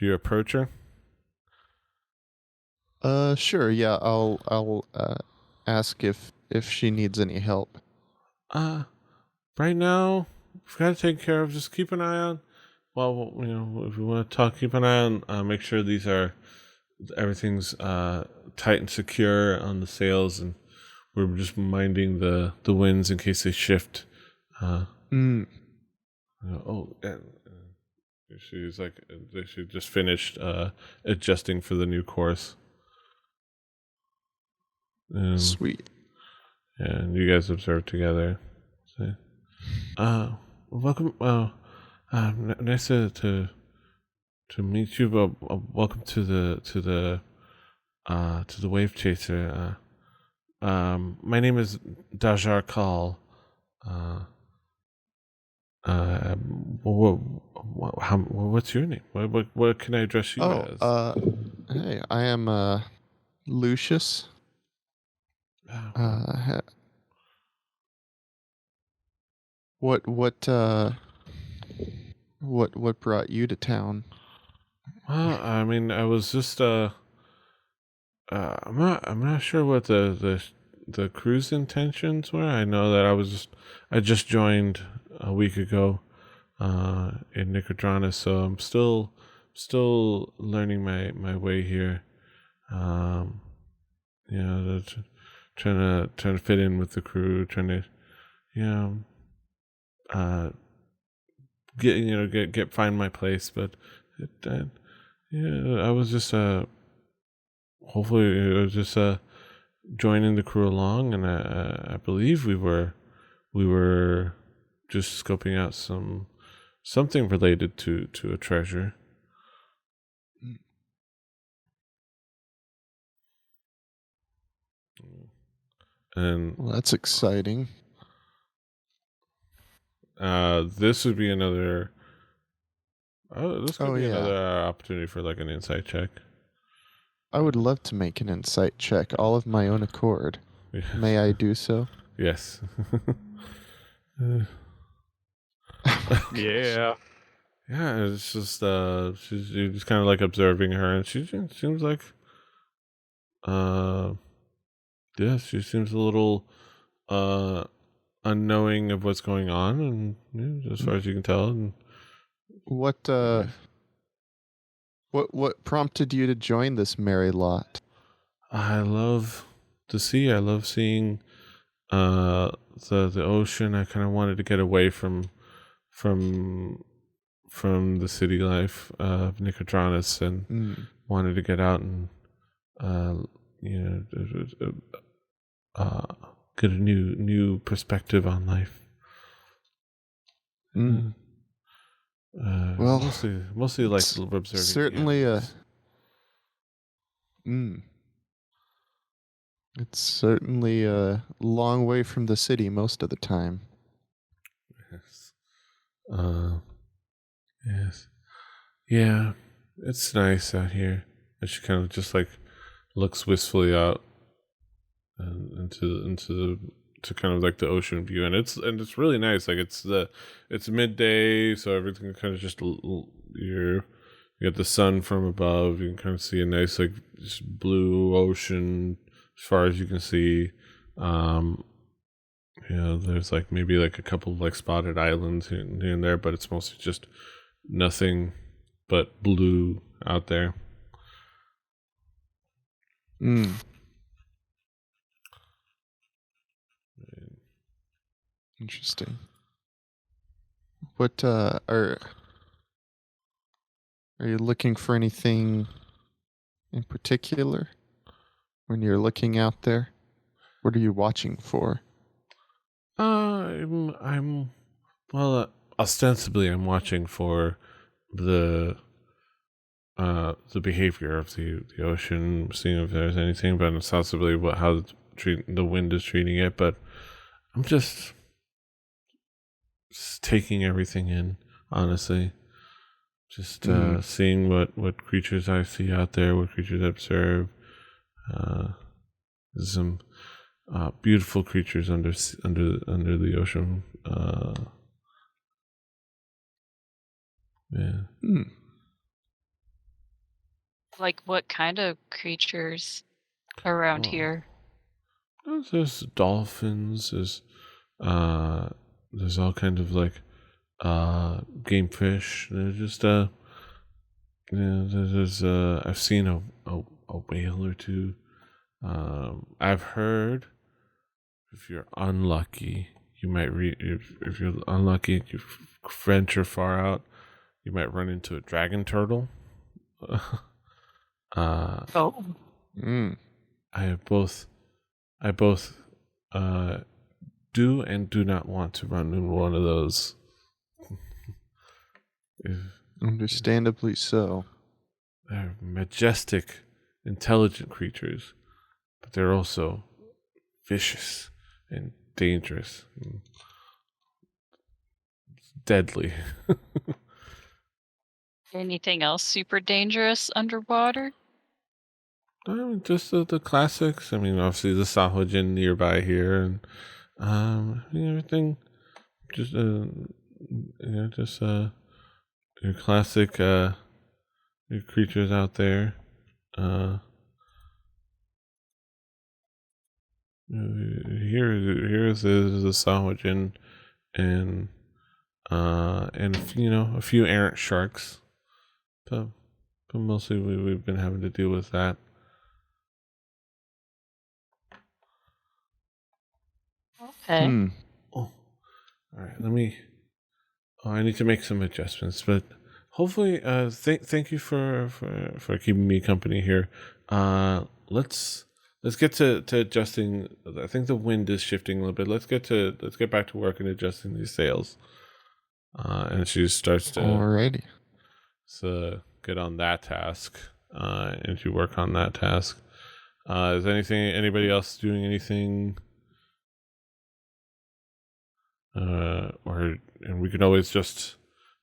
you approach her? Sure. Yeah, I'll ask if she needs any help. Right now we've got to take care of. Just keep an eye on. Well, if you want to talk, keep an eye on. Make sure everything's tight and secure on the sails, and we're just minding the winds in case they shift And she's like, she just finished adjusting for the new course. Sweet. And you guys observe together. So, welcome. Nice to meet you. Welcome to the Wavechaser. My name is Dajar Kal. What's your name? What can I address you as? Hey, I am Lucius. What brought you to town? Well, I mean, I was just I'm not sure what the crew's intentions were. I know that I just joined a week ago in Nicodranus, so I'm still learning my way here. Trying to fit in with the crew, trying to find my place, but I was just hopefully it was just joining the crew along, and I believe we were just scoping out something related to a treasure. And well, that's exciting. This would be another. This could be yeah. another opportunity for like an insight check. I would love to make an insight check, all of my own accord. Yes. May I do so? Yes. Yeah. Yeah, it's just you're just kind of like observing her, and she seems like, she seems a little unknowing of what's going on, and as far as you can tell. And What prompted you to join this merry lot? I love the sea. I love seeing the ocean. I kind of wanted to get away from the city life of Nicodranus, and wanted to get out and get a new perspective on life. Well, mostly like observing. Certainly it's certainly a long way from the city most of the time. Yes. Yes. Yeah. It's nice out here. And she kind of just like looks wistfully out and into to kind of like the ocean view, and it's really nice. Like it's midday, so everything kind of just you get the sun from above. You can kind of see a nice like just blue ocean as far as you can see. There's like maybe like a couple of like spotted islands here and there, but it's mostly just nothing but blue out there. Interesting. What are you looking for anything in particular when you're looking out there? What are you watching for? I'm well, ostensibly I'm watching for the behavior of the ocean, seeing if there's anything, but ostensibly how the wind is treating it. But I'm just taking everything in, honestly. Just seeing what creatures I see out there, what creatures I observe. There's some beautiful creatures under the ocean. Yeah. Like what kind of creatures around here? There's dolphins. There's all kinds of like game fish. There's just there's I've seen a whale or two. I've heard if you're unlucky, you might if you're unlucky, you venture far out, you might run into a dragon turtle. Oh. I both do and do not want to run in one of those. Understandably so. They're majestic, intelligent creatures, but they're also vicious and dangerous and deadly. Anything else super dangerous underwater? Just the classics. I mean, obviously the Sahojin nearby here, and everything. Just your classic your creatures out there. Here's the Sahojin, and a few errant sharks, but mostly we've been having to deal with that. Okay. Oh, all right. I need to make some adjustments, but hopefully, thank you for keeping me company here. Let's get to adjusting. I think the wind is shifting a little bit. Let's get back to work and adjusting these sails. And she starts to Alrighty. get on that task. And you work on that task. Is anybody else doing anything? And we can always just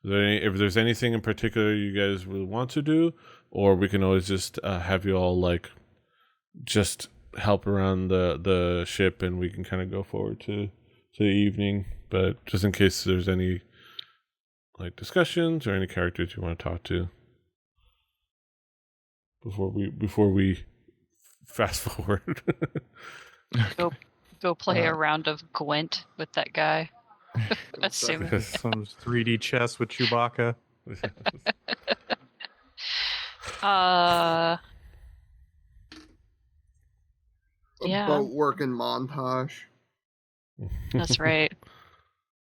if there's anything in particular you guys really want to do, or we can always just have you all like just help around the ship, and we can kind of go forward to the evening. But just in case there's any like discussions or any characters you want to talk to before we fast forward. Go play a round of Gwent with that guy. Assuming. Some 3D chess with Chewbacca. Yeah. Boat working montage. That's right.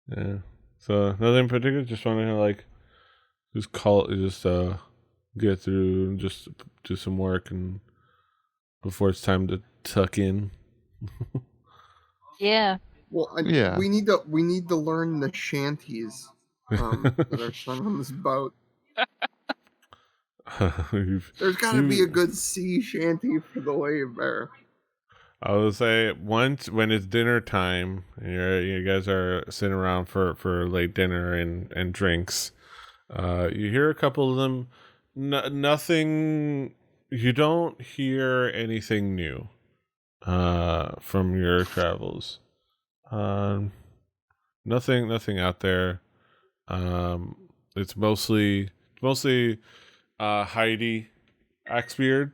Yeah. So nothing in particular. Just want to get through and just do some work, and before it's time to tuck in. Yeah. Well, we need to learn the shanties that are sung on this boat. There's got to be a good sea shanty for the wave bear. I would say once when it's dinner time, you guys are sitting around for late dinner and drinks. You hear a couple of them. Nothing. You don't hear anything new from your travels. Nothing out there. It's mostly Heidi Axbeard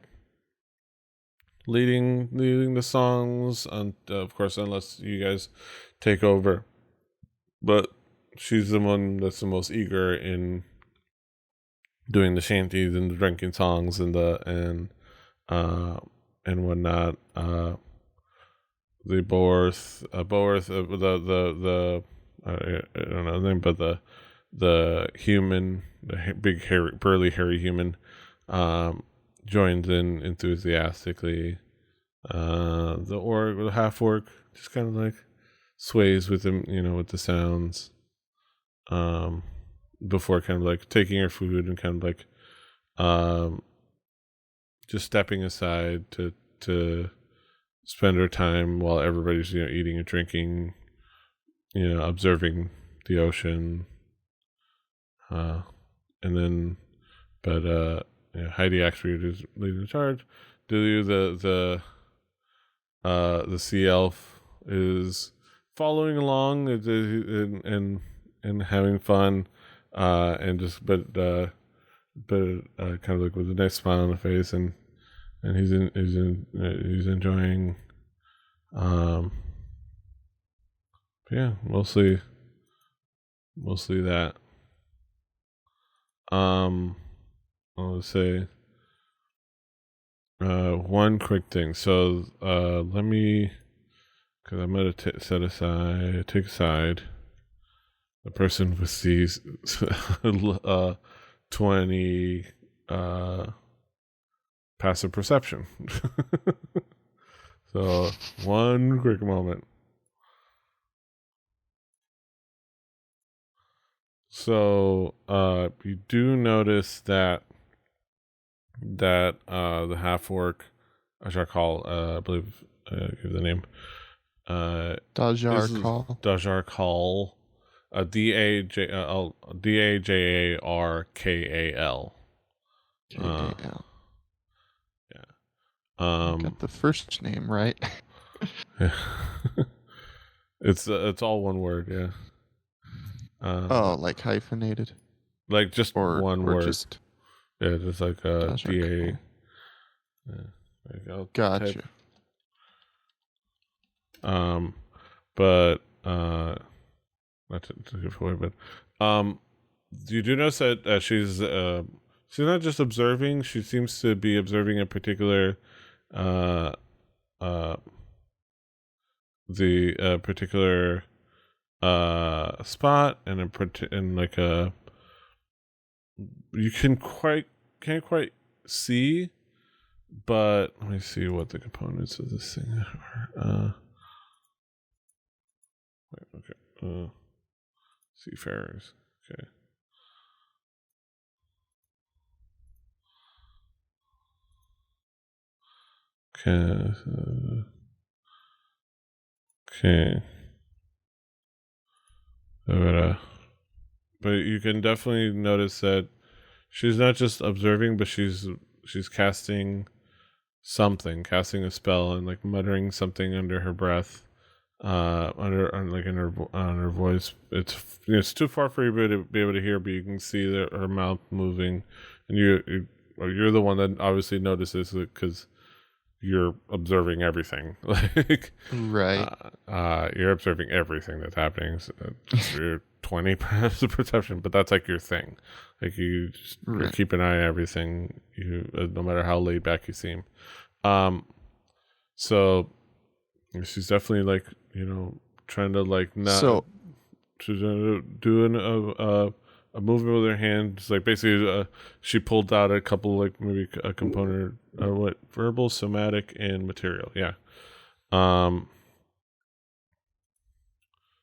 leading the songs, and of course, unless you guys take over. But she's the one that's the most eager in doing the shanties and the drinking songs and whatnot. The Borth, I don't know the name, but the human, big hairy, burly hairy human, joins in enthusiastically. The half orc, just kind of like sways with him, with the sounds. Before kind of like taking her food and kind of like, just stepping aside to spend her time while everybody's eating and drinking, observing the ocean, and then Heidi actually is leading the charge. The sea elf is following along and having fun, and just but kind of like with a nice smile on the face, and he's enjoying. Yeah, mostly that. I'll say one quick thing. So let me because I'm gonna take aside the person with these 20 passive perception. So one quick moment. So you do notice that the half orc, I shall call, I believe, give the name, Dajar Call. Dajar Call, Dajarkal. K-A-L. Yeah. Got the first name right. It's all one word. Yeah. Like hyphenated, like just or one or word. just Yeah, just like Dajar DA. Call. Yeah, there you go. Gotcha. But not to give away, but you do notice that she's not just observing. She seems to be observing a particular particular spot and like a you can't quite see, but let me see what the components of this thing are. Okay. Seafarers. Okay. Okay. Okay. But you can definitely notice that she's not just observing, but she's casting casting a spell and like muttering something under her breath, like in her on her voice. It's too far for you to be able to hear, but you can see her mouth moving, and you're the one that obviously notices it because you're observing everything. Like Right. you're observing everything that's happening. So you're 20 perception, but that's like your thing. Like you keep an eye on everything. No matter how laid back you seem. So she's definitely like trying to like not. So she's doing a movement with her hand. Just like basically, she pulled out a couple like maybe a component. What verbal, somatic, and material. Yeah.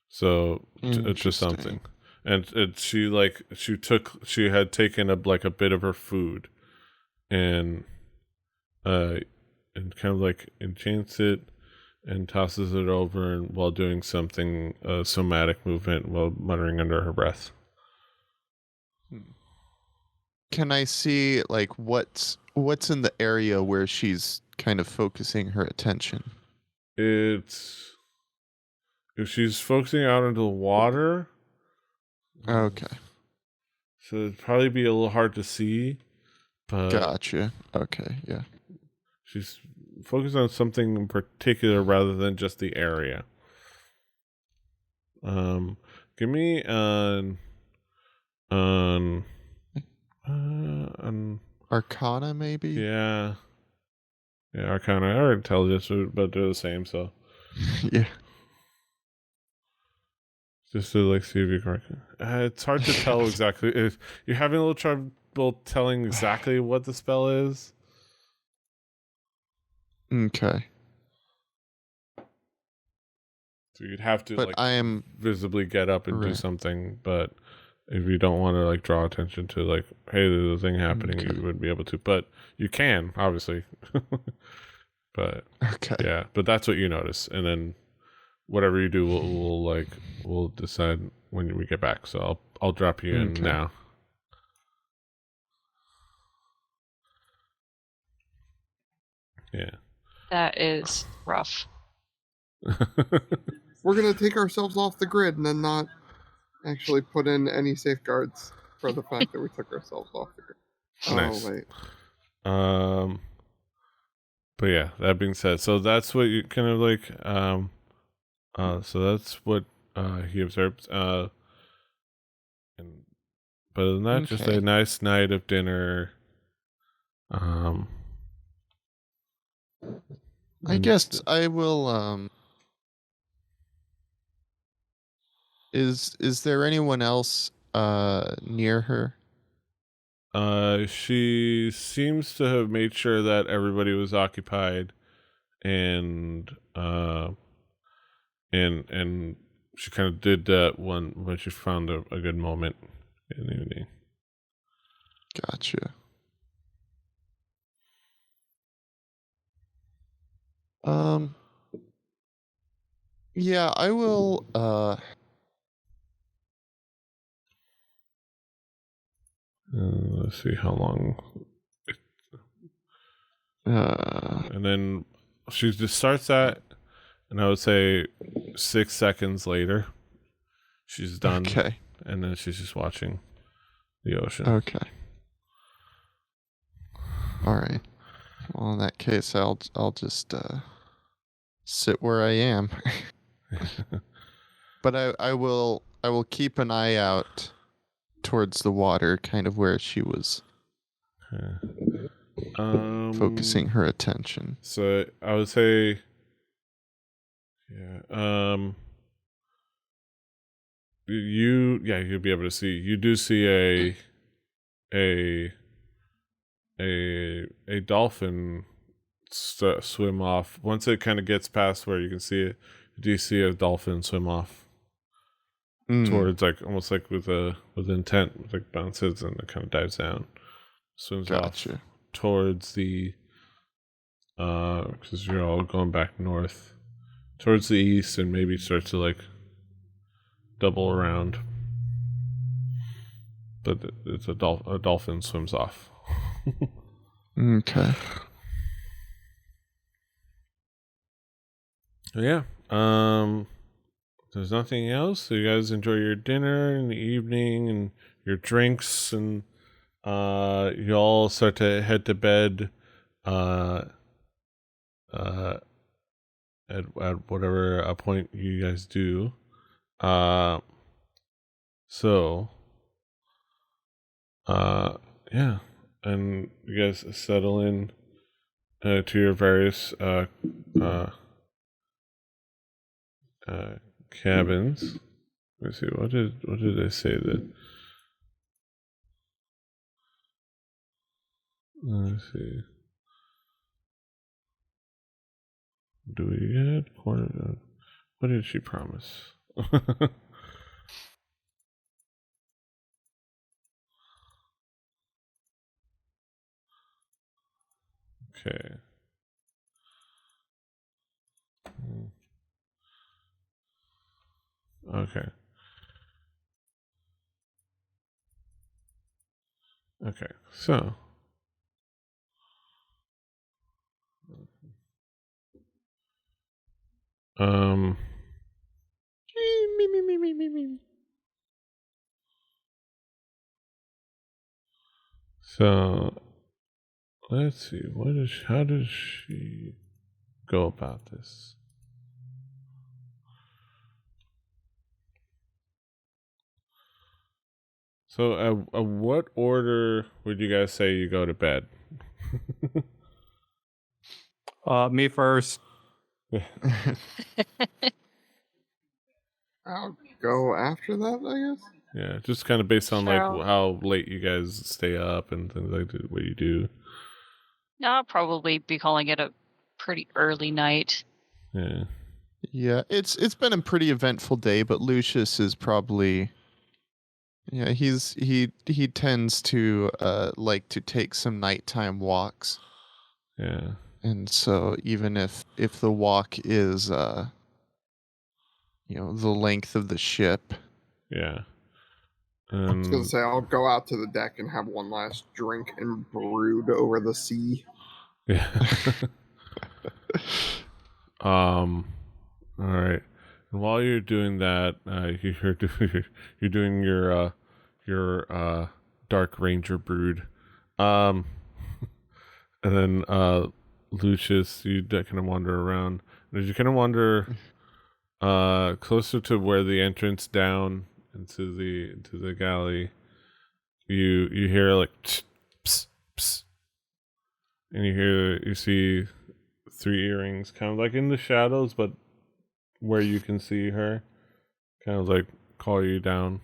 So it's just something, and she had taken a bit of her food, and kind of like enchants it and tosses it over, and while doing something somatic movement while muttering under her breath. Can I see like what's in the area where she's kind of focusing her attention? It's if she's focusing out into the water. Okay. So it'd probably be a little hard to see, but Gotcha. Okay, yeah. she's focused on something in particular rather than just the area. Give me an Arcana, maybe? Yeah, Arcana or Intelligence, but they're the same. So Yeah. just to like see if you can. It's hard to tell exactly if you're having a little trouble telling exactly what the spell is. Okay. So you'd have to But like I am visibly get up and do something, but if you don't want to like draw attention to like, hey, there's a thing happening, you wouldn't be able to. But you can, obviously. But yeah, but that's what you notice, and then whatever you do, we'll decide when we get back. So I'll drop you in now. Yeah. That is rough. We're gonna take ourselves off the grid and then not actually put in any safeguards for the fact that we took ourselves off the grid. Nice. Oh wait. But yeah, that being said, so that's what you kind of like. So that's what he observed. And but other than that, just a nice night of dinner. I guess I will Is there anyone else near her? She seems to have made sure that everybody was occupied, and and she kind of did that when she found a good moment in the evening. Gotcha. Yeah, I will Let's see how long. And then she just starts that, and I would say 6 seconds later, she's done, okay. and then she's just watching the ocean. Okay. All right. Well, in that case, I'll just sit where I am. But I will keep an eye out towards the water, kind of where she was focusing her attention. So I would say, yeah. You'll be able to see. You do see a dolphin swim off. Once it kind of gets past where you can see it, you do see a dolphin swim off towards, like, almost like with intent, like bounces and it kind of dives down, swims off towards the because you're all going back north towards the east, and maybe starts to like double around, but it's a dolphin swims off. Okay. Yeah. There's nothing else. So you guys enjoy your dinner in the evening and your drinks, and you all start to head to bed at whatever point you guys do. Yeah, and you guys settle in to your various cabins. Let me see. What did I say that? Let's see. Do we get corner? What did she promise? Okay. Okay. Okay. So. So let's see. How does she go about this? So, what order would you guys say you go to bed? Me first. I'll go after that, I guess. Yeah, just kind of based on Sure. like how late you guys stay up and things like that, what you do. I'll probably be calling it a pretty early night. Yeah. Yeah, it's been a pretty eventful day, but Lucius is probably he tends to like to take some nighttime walks. Yeah. And so even if the walk is the length of the ship. Yeah. I was gonna say I'll go out to the deck and have one last drink and brood over the sea. Yeah. All right. And while you're doing that, you're doing your Dark Ranger brood. And then Lucius, you kind of wander around. And as you kind of wander closer to where the entrance down into the galley, you hear like psst, psst, psst, and you see 3 earrings kind of like in the shadows, but where you can see her, kind of like call you down.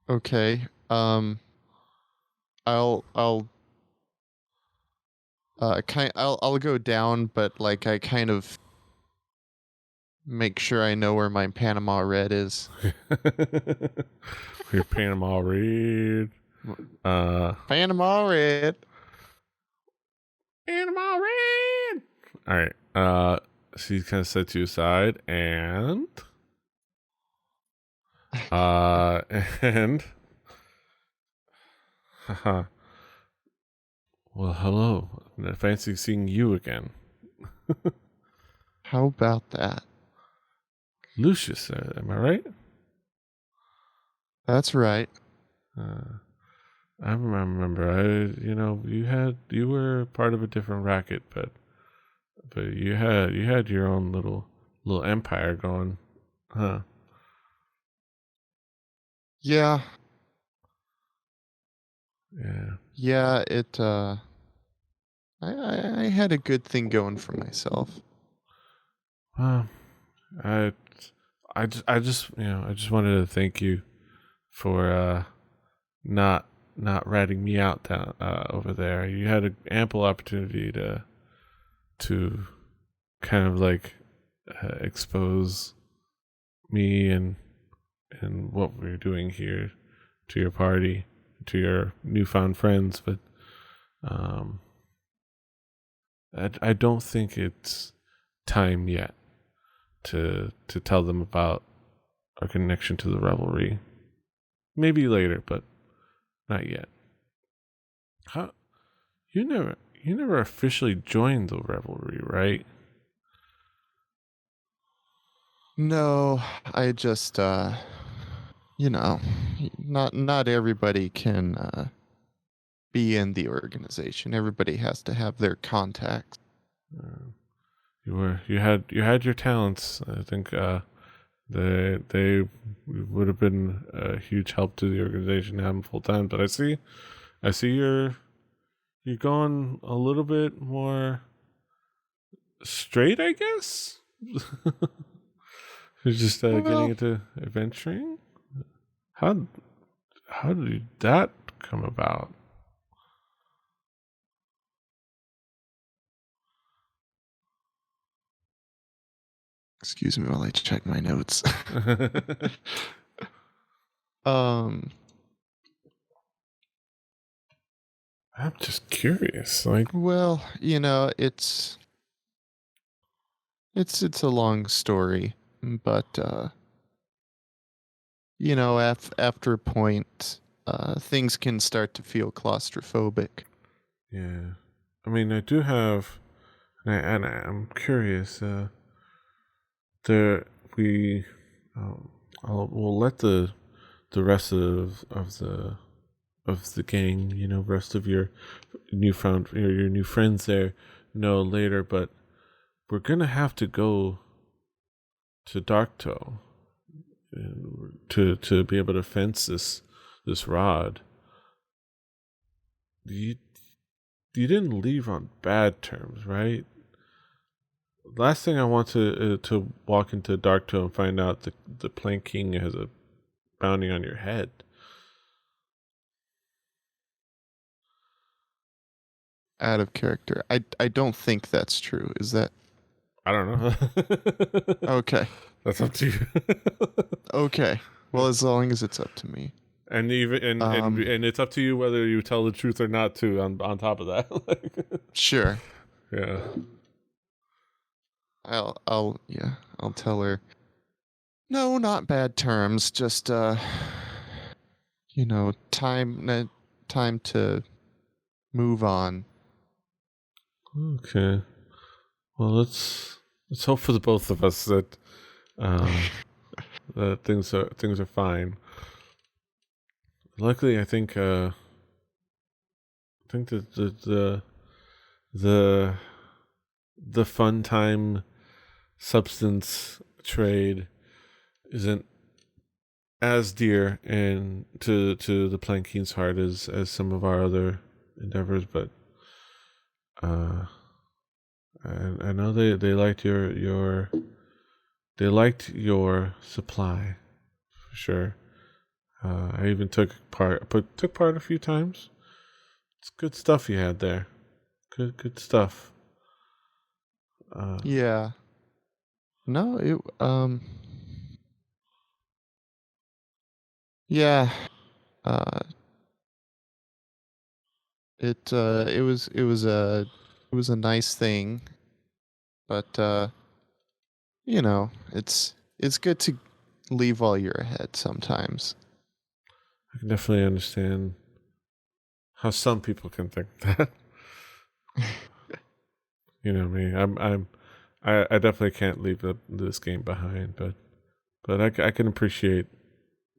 Okay. I'll I'll go down, but like I kind of make sure I know where my Panama Red is. Your Panama Red. Panama Red. Panama Red. All right. So he kind of sets you aside, and haha. Well, hello. Fancy seeing you again. How about that? Lucius, am I right? That's right. I remember. You were part of a different racket, but you had your own little empire going, huh? Yeah. Yeah. Yeah, I had a good thing going for myself. I just wanted to thank you for not ratting me out down over there. You had an ample opportunity to kind of like expose me and what we're doing here to your party, to your newfound friends, but I don't think it's time yet to tell them about our connection to the revelry. Maybe later, but not yet. How you never officially joined the revelry, right? No, I just not everybody can be in the organization. Everybody has to have their contacts. You had your talents. I think they would have been a huge help to the organization to have them full time. But I see you're going a little bit more straight, I guess. You're just getting into adventuring. How did that come about? Excuse me while I check my notes. I'm just curious. Like, well, it's a long story, but after a point, things can start to feel claustrophobic. yeah. I mean, I do have, and I'm curious. We'll let the rest of the gang, rest of your your new friends there know later, but we're gonna have to go to Darktoe to be able to fence this rod. You didn't leave on bad terms, right? Last thing I want to walk into Darktoe and find out the Plank King has a bounty on your head. Out of character. I don't think that's true. Is that I don't know. okay? That's up to you. Okay. Well, as long as it's up to me. And and it's up to you whether you tell the truth or not too. On top of that, Sure. yeah. I'll tell her. No, not bad terms. Just time to move on. Okay. Well, let's hope for the both of us that that things are fine. Luckily, I think that the fun time substance trade isn't as dear and to the Plankeen's heart as some of our other endeavors, but I know they liked your they liked your supply, for sure. I even took part a few times. It's good stuff you had there. Good stuff. Yeah. No, yeah. Uh, it was a nice thing, but it's good to leave while you're ahead sometimes. I can definitely understand how some people can think that. You know me. I definitely can't leave this game behind, but I can appreciate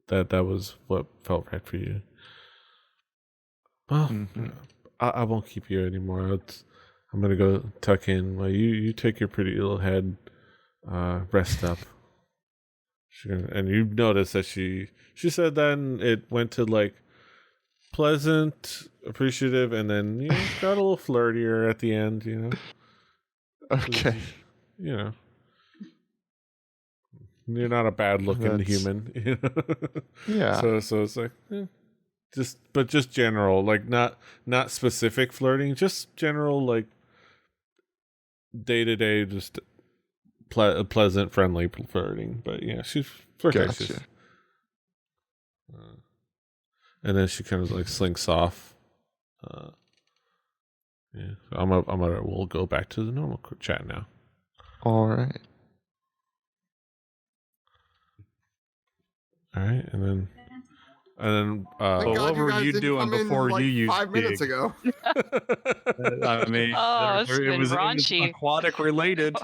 that was what felt right for you. Well, I won't keep you anymore. I'm gonna go tuck in while you take your pretty little head, rest up. And you notice that she said then it went to like pleasant, appreciative, and then got a little flirtier at the end. Okay. You're not a bad looking That's- human. Yeah. So it's like just general, like not specific flirting, just general, like day to day, just pleasant, friendly flirting. But yeah, she's flirtatious. Gotcha. And then she kind of like slinks off. Yeah, so we'll go back to the normal chat now. All right. All right, and then Thank Well, God what were guys you didn't doing come in, before like, you used 5 minutes Dig? ago? I mean, Oh, it's been it was raunchy. aquatic related.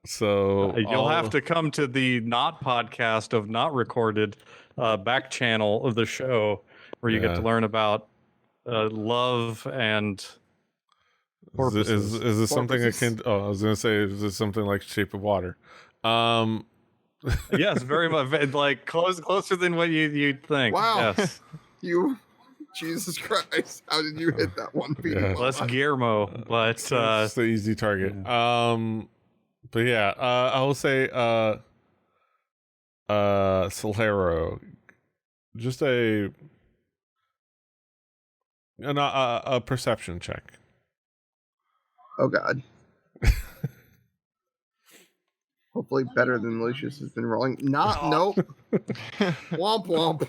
So You'll have to come to the not podcast of not recorded back channel of the show where you get to Yeah. learn about love and porpoises. Is this something Porpoises. akin? Oh, I was gonna say, is this something like Shape of Water? Yes, very much like closer than what you'd think. Wow. Yes. You, Jesus Christ! How did you hit that one beat? Yeah. Less Guillermo, but It's the easy target. But yeah, I will say, Solero, just a perception check. Oh God. Hopefully better than Lucius has been rolling. Nope. Womp womp.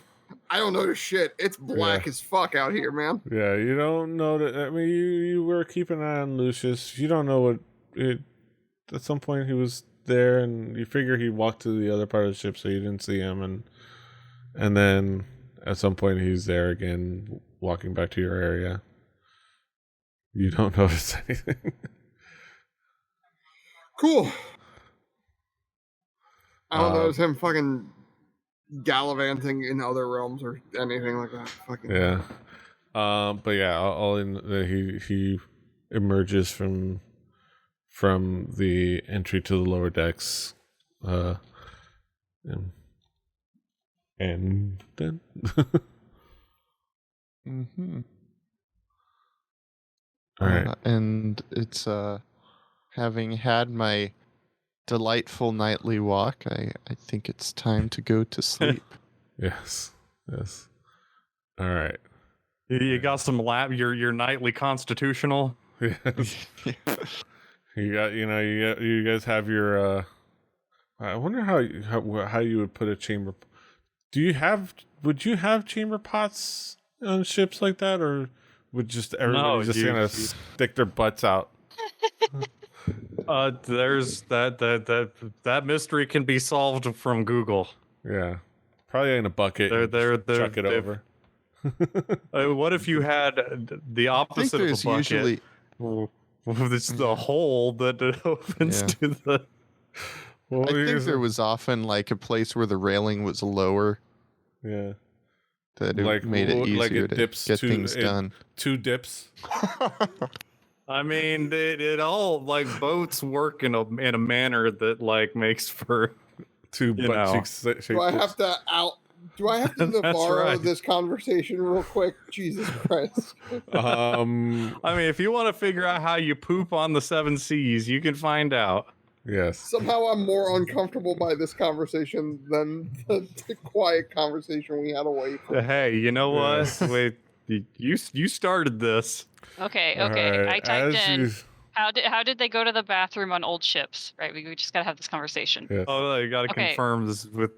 I don't notice shit. It's black as fuck out here, man. Yeah, you don't know that. I mean, you were keeping an eye on Lucius. You don't know what it. At some point, he was there, and you figure he walked to the other part of the ship, so you didn't see him, and then at some point he's there again, walking back to your area. You don't notice anything. Cool. I don't Um, notice him fucking gallivanting in other realms or anything like that. Fucking Yeah. But yeah, all in he emerges from the entry to the lower decks, and then Mm-hmm. all right. And it's having had my delightful nightly walk, I think it's time to go to sleep. Yes. All right. you got some your nightly constitutional. Yes. You got you guys have your. I wonder how you would put a chamber. Would you have chamber pots on ships like that, or would just everybody just kind of stick their butts out? There's that mystery can be solved from Google. Yeah, probably in a bucket. They're Chuck it over. What if you had the I think opposite of a there's bucket? usually It's the hole that opens Yeah. to the. Well, I think there was often like a place where the railing was lower Yeah, that it like made it easier like it to dips get to things done. 2 dips. I mean, it all like boats work in a manner that like makes for 2 You butt know. cheeks shaped Do I dips. have to Do I have to That's Navarro right. this conversation real quick? Jesus Christ. I mean, if you want to figure out how you poop on the 7 seas, you can find out. Yes. Somehow I'm more uncomfortable by this conversation than the quiet conversation we had away from. Hey, you know what? Yes. Wait, you started this. Okay. All right, I typed as in. you- How did they go to the bathroom on old ships? Right. We just gotta have this conversation. Yes. Oh, you got to Okay. confirm this with.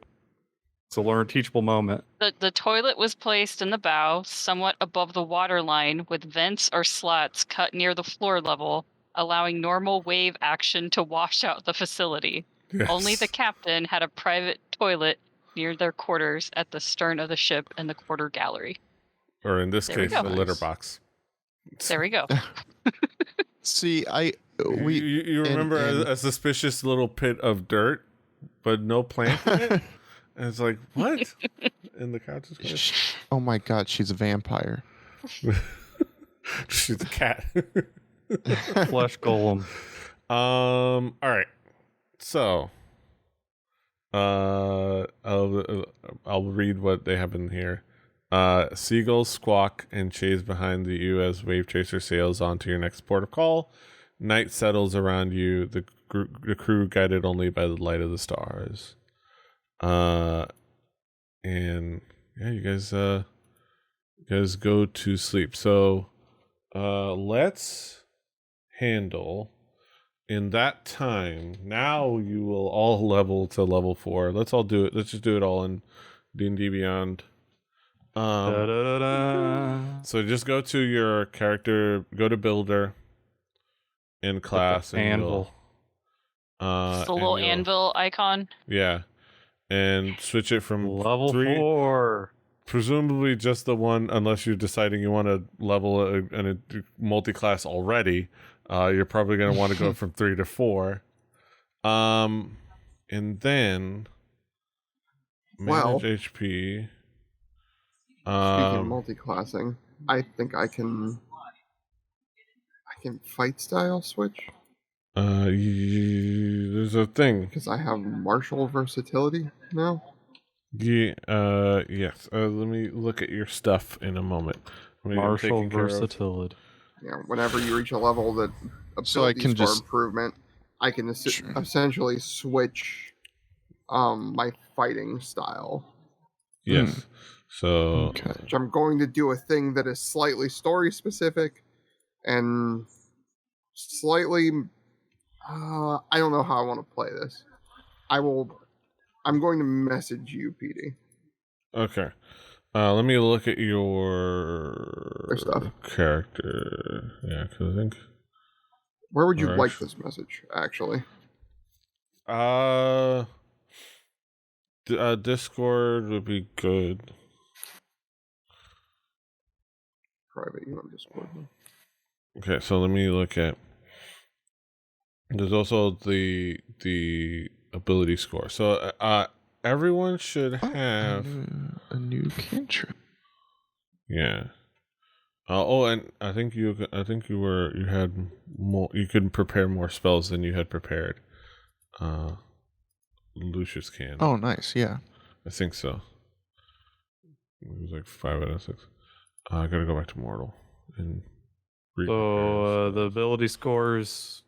It's a learn teachable moment. The toilet was placed in the bow, somewhat above the water line, with vents or slats cut near the floor level, allowing normal wave action to wash out the facility. Yes. Only the captain had a private toilet near their quarters at the stern of the ship and the quarter gallery. Or in this There we case, go. the litter box. There we go. See, You remember a suspicious little pit of dirt, but no plant in it? And it's like, what? And the couch is going, oh my god, she's a vampire. she's a cat. Flesh golem. All right. So, I'll read what they have in here. Seagulls squawk and chase behind you as Wavechaser sails onto your next port of call. Night settles around you. The crew guided only by the light of the stars. And yeah, you guys go to sleep. So, let's handle in that time. Now you will all level to level 4. Let's all do it. Let's just do it all in D&D Beyond. So just go to your character, go to builder in class, and anvil. It's the little anvil icon. Yeah. And switch it from Level 3, 4. presumably just the one, unless you're deciding you want to level a multi-class already. You're probably going to want to go from 3 to 4. And then manage HP. Speaking of multi-classing, I think I can fight style switch. There's a thing. Because I have martial versatility now. Yeah, yes. Let me look at your stuff in a moment. Martial versatility. Yeah, whenever you reach a level that So I can just improvement, I can essentially switch my fighting style. Yes. So Which I'm going to do a thing that is slightly story specific and slightly I don't know how I want to play this. I'm going to message you, PD. Okay. Let me look at your stuff. Character. Yeah, because I think. Where would you like this message, actually? Discord would be good. Private, you on Discord. Okay, so let me look at. There's also the ability score. So everyone should have a new cantrip. Yeah. And I think you had more. You could prepare more spells than you had prepared. Lucius can. Oh, nice. Yeah. I think so. It was like 5 out of 6. I gotta go back to Mortal and. So the ability scores.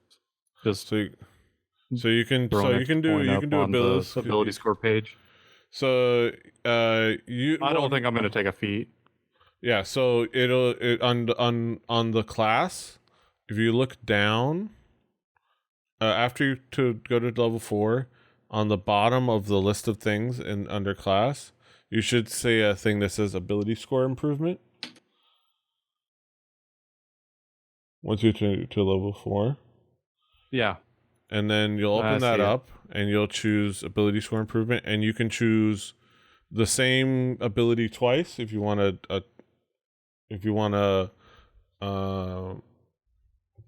Just so you can do ability score page. So I don't think I'm going to take a feat. Yeah, so on the class, if you look down after you to go to level 4, on the bottom of the list of things in under class, you should see a thing that says ability score improvement. Once you to level 4. Yeah. And then you'll open that up and you'll choose ability score improvement, and you can choose the same ability twice if you want to bump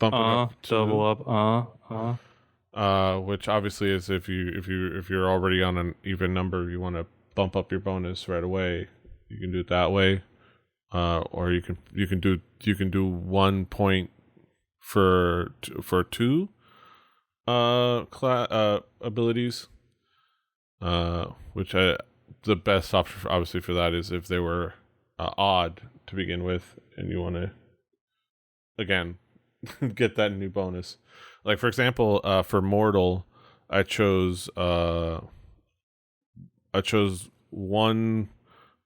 it up, double up, which obviously is if you're already on an even number, you want to bump up your bonus right away. You can do it that way, or you can do 1 point for 2 abilities, which the best option, obviously, for that is if they were odd to begin with, and you want to again get that new bonus. Like for example, for mortal, I chose 1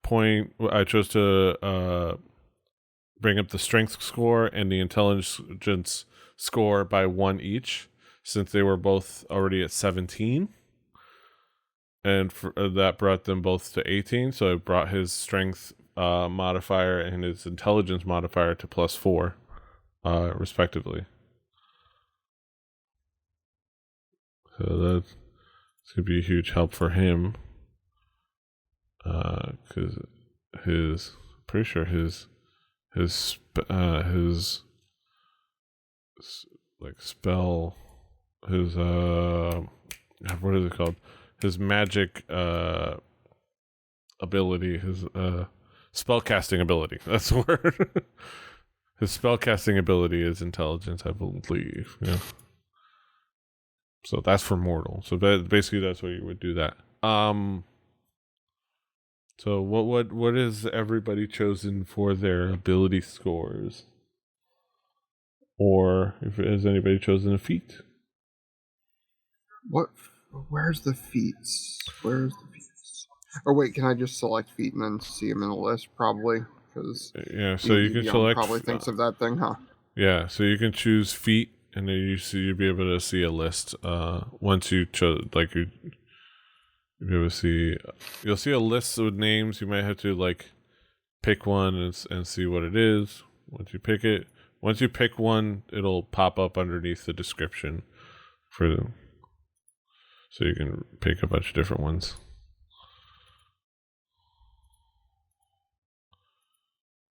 point. I chose to bring up the strength score and the intelligence score by 1 each, since they were both already at 17. And that brought them both to 18. So it brought his strength modifier and his intelligence modifier to +4, respectively. So that's going to be a huge help for him. Because pretty sure his like spell, his what is it called? His magic ability, his spellcasting ability. That's the word. His spellcasting ability is intelligence, I believe. Yeah. So that's for mortal. So basically, that's where you would do that. So what is everybody chosen for their ability scores? Or has anybody chosen a feat? What? Where's the feats? Or wait, can I just select feat and then see them in the list? Probably, because yeah. So you can select. Probably thinks of that thing, huh? Yeah. So you can choose feat, and then you'll be able to see a list. Once you chose, like you'll be able to see. You'll see a list with names. You might have to like pick one and see what it is. Once you pick one, it'll pop up underneath the description for them. So you can pick a bunch of different ones.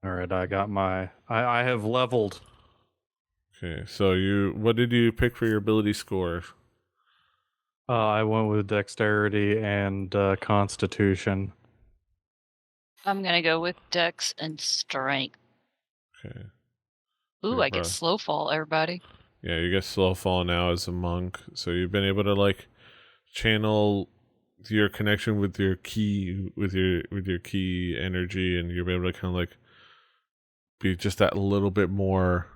All right, I got my. I have leveled. Okay, so what did you pick for your ability score? I went with dexterity and constitution. I'm gonna go with Dex and Strength. Okay. Ooh, I get slow fall, everybody. Yeah, you get slow fall now as a monk, so you've been able to like channel your connection with your key, with your key energy, and you're able to kind of like be just that little bit more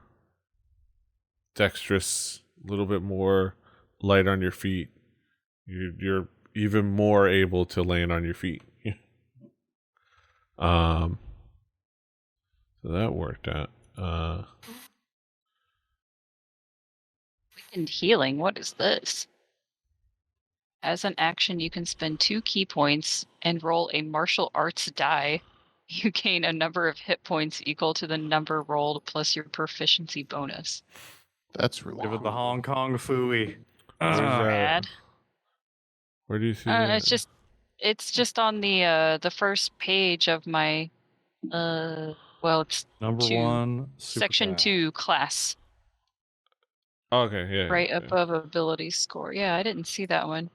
dexterous, a little bit more light on your feet. You're even more able to land on your feet. So that worked out. And healing, what is this? As an action, you can spend 2 key points and roll a martial arts die. You gain a number of hit points equal to the number rolled plus your proficiency bonus. That's really Give it cool. the Hong Kong Phooey. Rad. Where do you see that? It's just on the first page of my it's Number 2, 1, section super 2 class. Okay, yeah. Right yeah. above ability score. Yeah, I didn't see that one.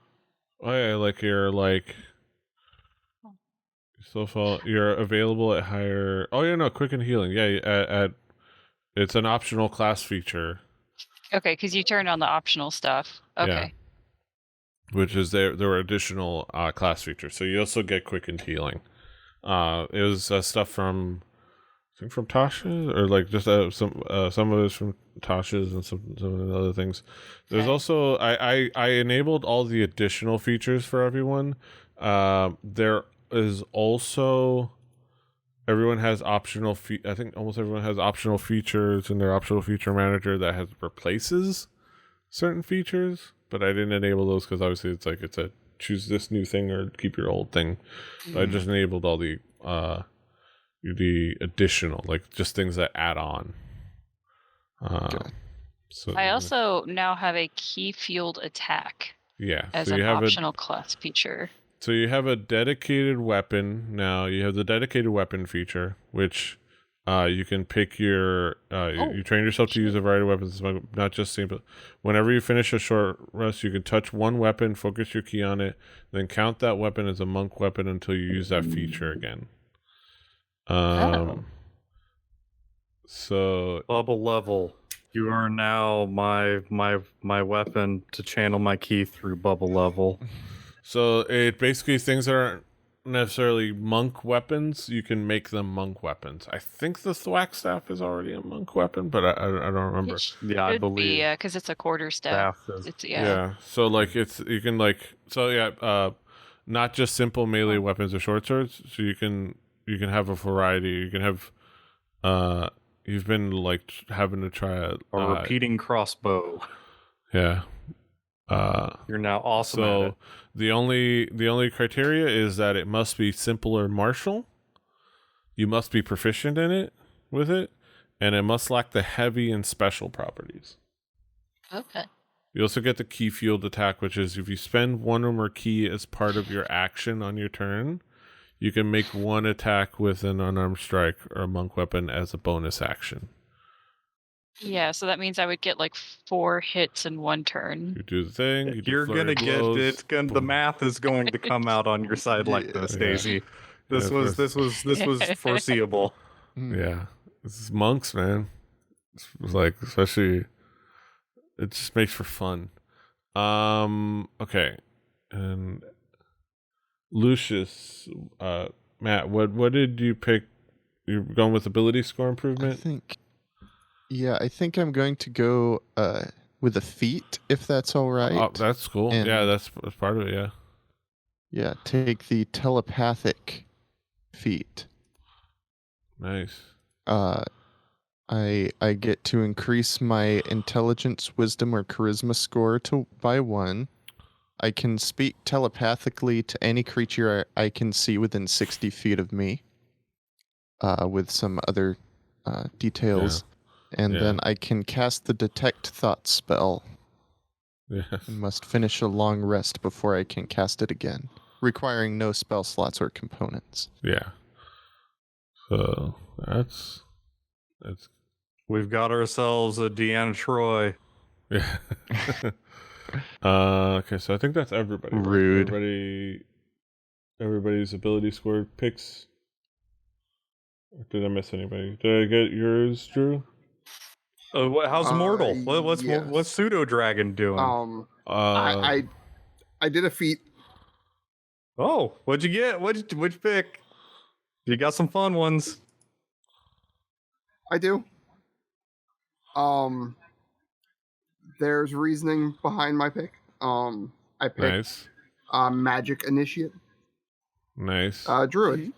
Oh yeah, like you're available at higher. Oh yeah, no, quick and healing. Yeah, at it's an optional class feature. Okay, because you turned on the optional stuff. Okay. Yeah. Which is there were additional class features, so you also get quick and healing. It was stuff from I think from Tasha, or like just some of it's from Tasha's and some of the other things. There's also I enabled all the additional features for everyone. There is also everyone has optional I think almost everyone has optional features in their optional feature manager that replaces certain features, but I didn't enable those because obviously it's a choose this new thing or keep your old thing. So I just enabled all the additional, like just things that add on. So I also now have a key field attack. Yeah, as so an you have optional class feature. So you have a dedicated weapon now. You have the dedicated weapon feature, which you can pick your. You train yourself to use a variety of weapons, not just simple. Whenever you finish a short rest, you can touch one weapon, focus your key on it, then count that weapon as a monk weapon until you use that feature again. So bubble level. You are now my weapon to channel my key through bubble level. So it basically things that necessarily monk weapons, you can make them monk weapons. I think the thwack staff is already a monk weapon, but I don't remember. It Yeah, I should be, believe yeah, because it's a quarter staff. staff is. It's Yeah. So like you can like not just simple melee weapons or short swords. So you can have a variety. You can have you've been like having to try A repeating crossbow. Yeah. You're now awesome at So it. the only criteria is that it must be simple or martial. You must be proficient in it with it, and it must lack the heavy and special properties. Okay. You also get the key field attack, which is if you spend one or more key as part of your action on your turn, you can make one attack with an unarmed strike or a monk weapon as a bonus action. Yeah, so that means I would get like 4 hits in one turn. You do the thing. You do You're flurry gonna of get blows, it. The boom. math is going to come out on your side like this, Yeah. Daisy. This Yeah, was foreseeable. Yeah, this is monks, man. It's like, especially, it just makes for fun. Okay, and Lucius, Matt, what did you pick? You're going with ability score I improvement. think I'm going to go with a feat, if that's all right. Oh, that's cool. And- yeah, that's part of it. Yeah. Yeah, take the telepathic feat. Nice. I get to increase my intelligence, wisdom, or charisma score by 1. I can speak telepathically to any creature I can see within 60 feet of me. With some other details, and Yeah. then I can cast the detect thought spell. Yes. And must finish a long rest before I can cast it again, requiring no spell slots or components. Yeah. So that's We've got ourselves a Deanna Troy. yeah. Okay, so I think that's everybody. Right? Rude. Everybody's ability score picks. Or did I miss anybody? Did I get yours, Drew? How's Mortal? What's yes. Pseudo Dragon doing? I did a feat. Oh, what'd you get? What'd you pick? You got some fun ones. I do. There's reasoning behind my pick. I picked Nice. Magic Initiate. Nice. Druid.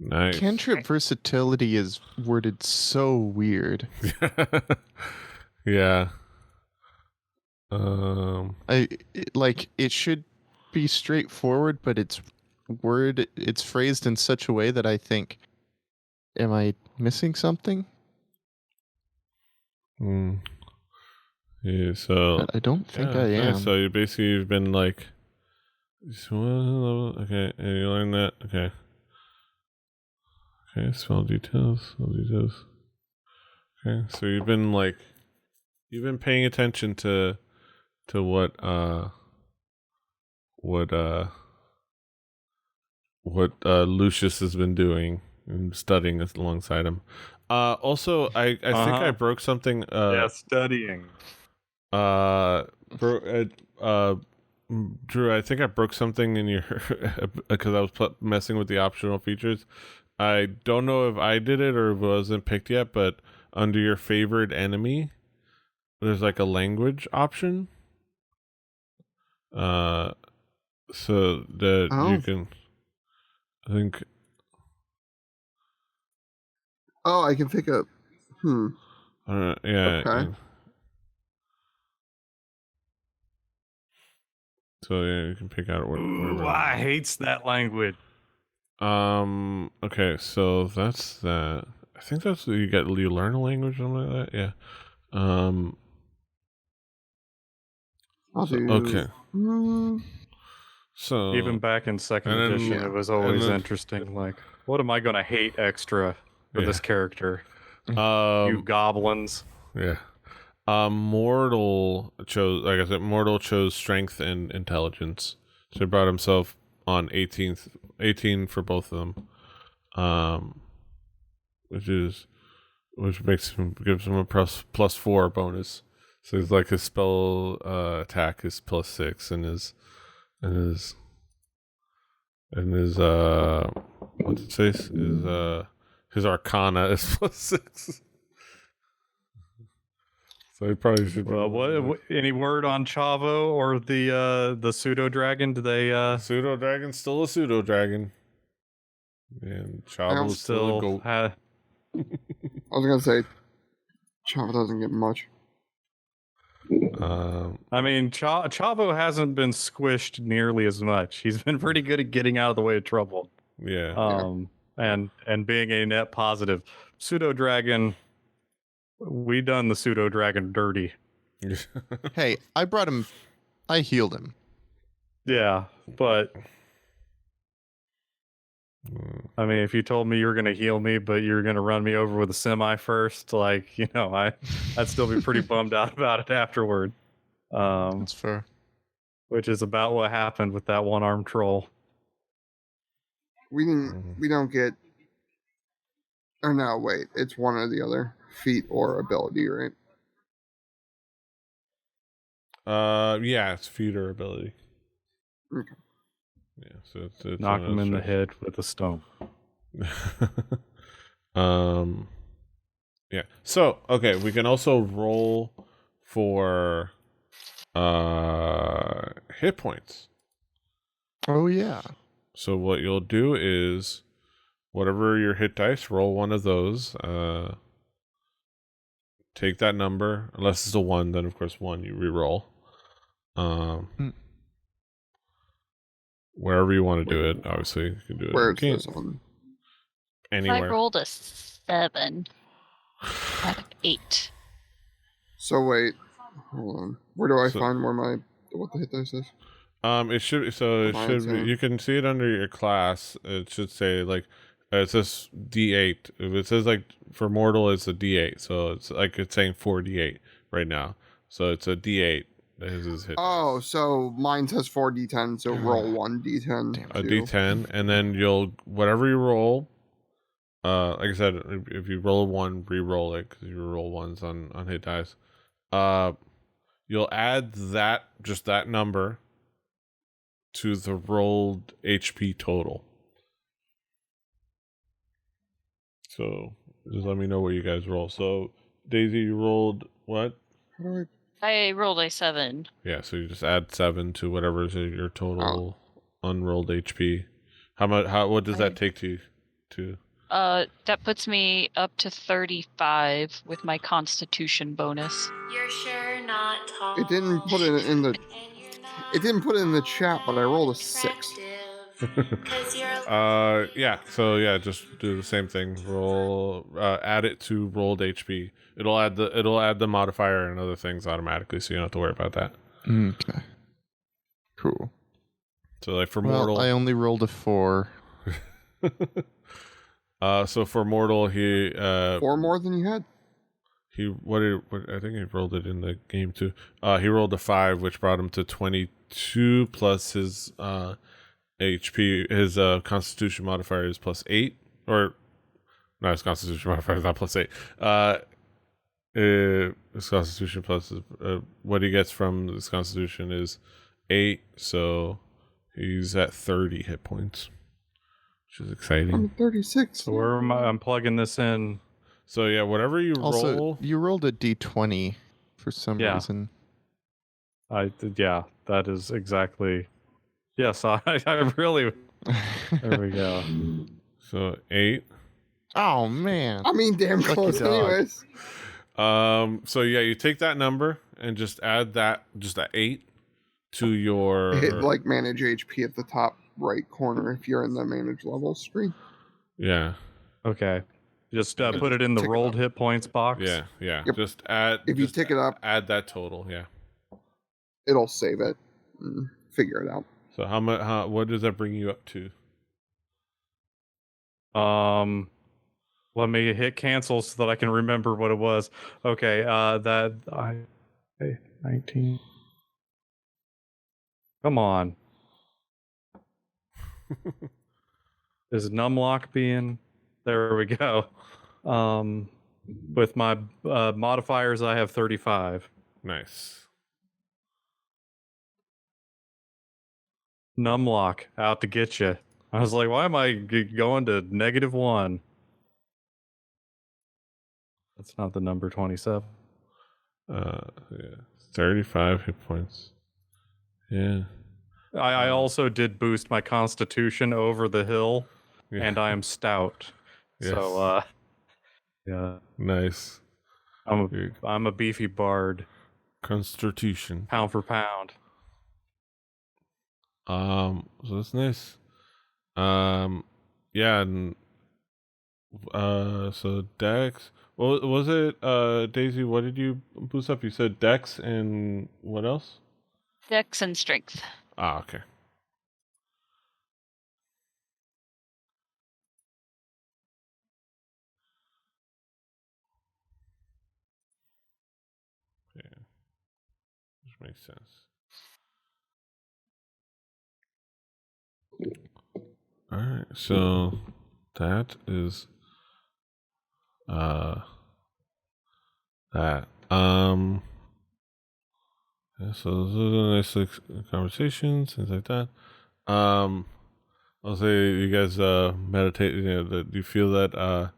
Nice. Cantrip versatility is worded so weird. Yeah. It should be straightforward, but it's phrased in such a way that I think, am I missing something? Yeah, so But I don't think I nice. am. So you've been like, okay, and you learn that. Okay. Okay, spell details. Okay, so you've been paying attention to what Lucius has been doing and studying alongside him. Also, I think I broke something. Studying. Drew, I think I broke something in your because I was messing with the optional features. I don't know if I did it or if it wasn't picked yet, but under your favorite enemy, there's like a language option. So that you can, I think. Oh, I can pick up. Yeah. Okay. So yeah, you can pick out Ooh, I hates that language. Okay, so that's that. I think that's you learn a language, something like that. Yeah. I'll do. Okay. So Even back in second and then- edition, it was always and then- interesting. Like, what am I gonna hate extra for this character? You Um, goblins. yeah. Mortal chose, like I said, Mortal chose strength and intelligence. So he brought himself on 18 for both of them. Which gives him a +4 bonus. So he's like his spell attack is +6 and his and his what's it say? His Arcana is +6. So he probably should. What? Any word on Chavo or the pseudo dragon? Do they Pseudo dragon still a pseudo dragon, and Chavo's still a goat. I was gonna say, Chavo doesn't get much. I mean, Chavo hasn't been squished nearly as much. He's been pretty good at getting out of the way of trouble. Yeah. And being a net positive. Pseudo dragon, we done the pseudo dragon dirty. Hey, I brought him. I healed him. Yeah, but I mean, if you told me you were gonna heal me, but you're gonna run me over with a semi first, like, I'd still be pretty bummed out about it afterward. That's fair. Which is about what happened with that one-armed troll. We don't get. Or no, wait, it's one or the other, feat or ability, right? Yeah, it's feat or ability. Okay. Yeah, so it's Knock him in the head with a stone. Yeah. So, okay, we can also roll for hit points. Oh yeah. So what you'll do is whatever your hit dice, roll one of those. Take that number, unless it's a 1, then of course 1 you re-roll. Wherever you want to do it, obviously you can do it. Where's this one? Anywhere. I rolled a 7 out of 8. So wait, hold on. Where do I find what the hit dice is? It should be, you can see it under your class. It should say like it says D8. If it says like for mortal, it's a D8. So it's like it's saying 4D8 right now. So it's a D8. That is his hit. Oh, so mine says 4d10, so roll 1 d10. A D10, and then whatever you roll. Like I said, if you roll a 1, re-roll it because you roll 1s on hit dice. You'll add just that number to the rolled HP total. So just let me know what you guys roll. So Daisy, you rolled what? I rolled a 7. Yeah, so you just add 7 to whatever is your total unrolled HP. What does that take to? That puts me up to 35 with my Constitution bonus. You're sure not tall. It didn't put it in the. It didn't put it in the chat, but I rolled a 6. Yeah. So yeah, just do the same thing. Roll, add it to rolled HP. It'll add the modifier and other things automatically, so you don't have to worry about that. Okay. Cool. So like for mortal, I only rolled a 4. So for mortal, he 4 more than you had. I think he rolled it in the game too. He rolled a 5, which brought him to 22 plus his HP. His Constitution modifier is +8, or no, his Constitution modifier is not +8. His Constitution plus what he gets from his Constitution is 8, so he's at 30 hit points, which is exciting. I'm 36. So where am I? I'm plugging this in. So yeah, whatever you Also, roll. you rolled a D20 for some reason. Yeah, that is exactly. Yes, I really. There we go. So 8. Oh man. I mean, damn Lucky close, dog. anyways. So yeah, you take that number and just add that 8 to your. Hit like manage HP at the top right corner if you're in the manage level screen. Yeah. Okay. Just put it in the rolled hit points box. Yeah. Yep. Just add. If you just tick it up, add that total. Yeah. it'll save it and figure it out. So how much? What does that bring you up to? Let me hit cancel so that I can remember what it was. Okay, 19. Come on. Is numlock being? There we go. With my modifiers, I have 35. Nice. Numlock out to get you. I was like, why am I going to -1? That's not the number 27. Yeah, 35 hit points. Yeah. I also did boost my constitution over the hill, Yeah. and I am stout. Yes. So, yeah, Nice. I'm a beefy bard, Constitution. pound for pound. So that's nice. Yeah, and so Dex. What was it? Daisy, what did you boost up? You said Dex and what else? Dex and strength. Ah, okay. Yeah, which makes sense. All right, so that is that. Yeah, so those are nice like, conversations, things like that. I'll say you guys meditate. You know that you feel that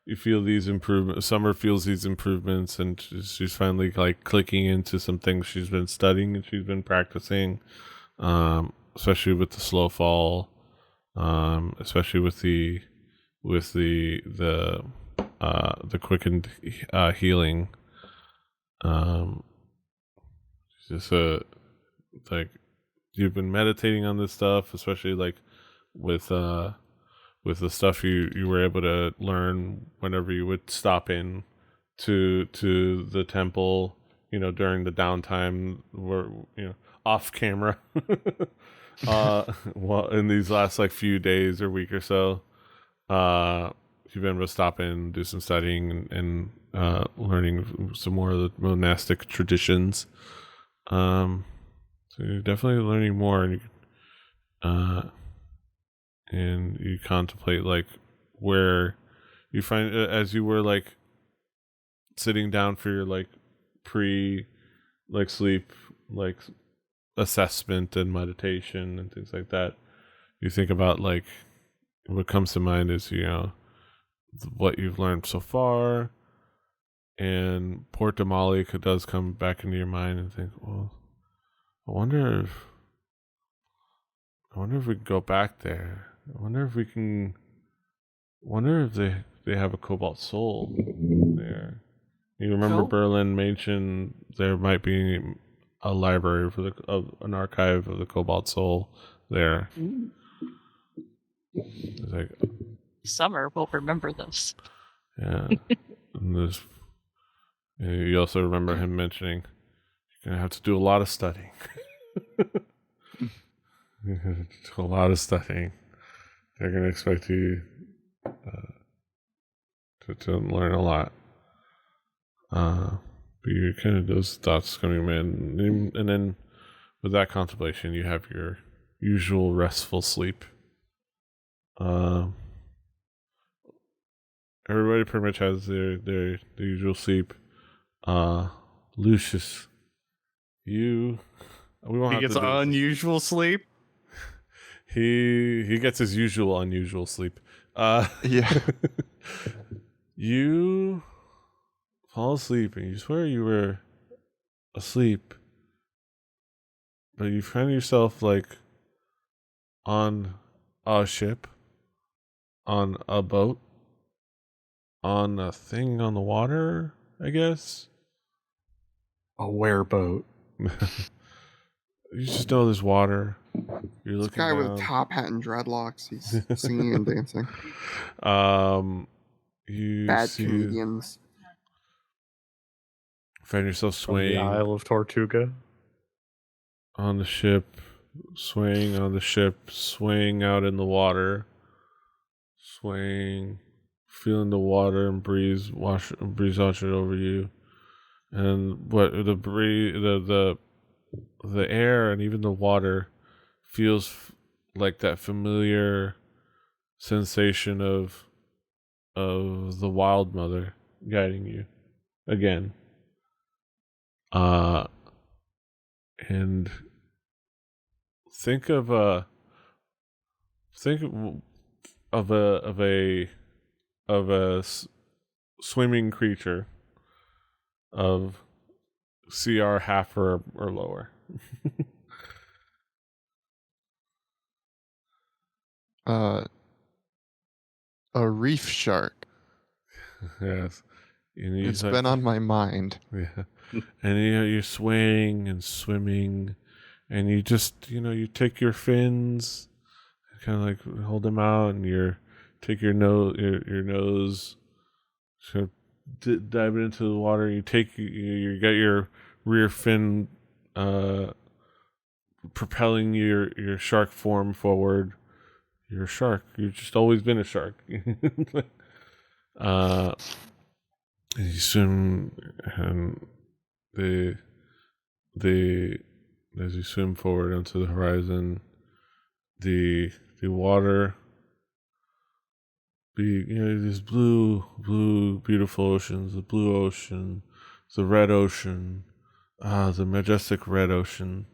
you feel these improvements. Summer feels these improvements, and she's finally like clicking into some things she's been studying and she's been practicing. Especially with the slow fall. Especially with the quickened healing. Just like you've been meditating on this stuff, especially like with the stuff you were able to learn whenever you would stop in to the temple, you know, during the downtime, where you know off camera. Well, in these last like few days or week or so, you've been able to stop in, do some studying, and learning some more of the monastic traditions. So you're definitely learning more, and you contemplate like where you find as you were like sitting down for your like pre like sleep like assessment and meditation and things like that. You think about like what comes to mind is, you know, what you've learned so far, and Port Damali does come back into your mind and think, well, I wonder if we can go back there. I wonder if we can. Wonder if they have a cobalt soul there. You remember No. Berlin mentioned there might be a library for an archive of the cobalt soul there. It's like, Summer will remember this. yeah. And you also remember him mentioning you're gonna have to do a lot of studying. You're gonna have to do a lot of studying. They're gonna expect you to learn a lot. But you kind of those thoughts coming in, and then with that contemplation, you have your usual restful sleep. Everybody pretty much has their usual sleep. Lucius, we won't He have gets to do this. unusual sleep. He gets his usual unusual sleep. Yeah. You fall asleep and you swear you were asleep, but you find yourself like on a ship, on a boat, on a thing on the water, I guess. A wereboat. You just know there's water. You're This looking guy with a down. top hat and dreadlocks. He's singing and dancing. You Bad see, comedians. find yourself From the swaying Isle of Tortuga. on the ship, swaying on the ship, swaying out in the water, swaying, feeling the water and breeze wash it over you, and what the breeze, the air and even the water feels like that familiar sensation of the wild mother guiding you again. And think of think of a swimming creature of CR half or lower. A reef shark. Yes. And It's been on my mind. Yeah. And you're swaying and swimming, and you just you take your fins, kind of like hold them out, and take your nose, sort of dive into the water. You got your rear fin propelling your shark form forward. You're a shark. You've just always been a shark. And you swim, and as you swim forward onto the horizon, the water, these blue beautiful oceans, the blue ocean, the red ocean, the majestic red ocean,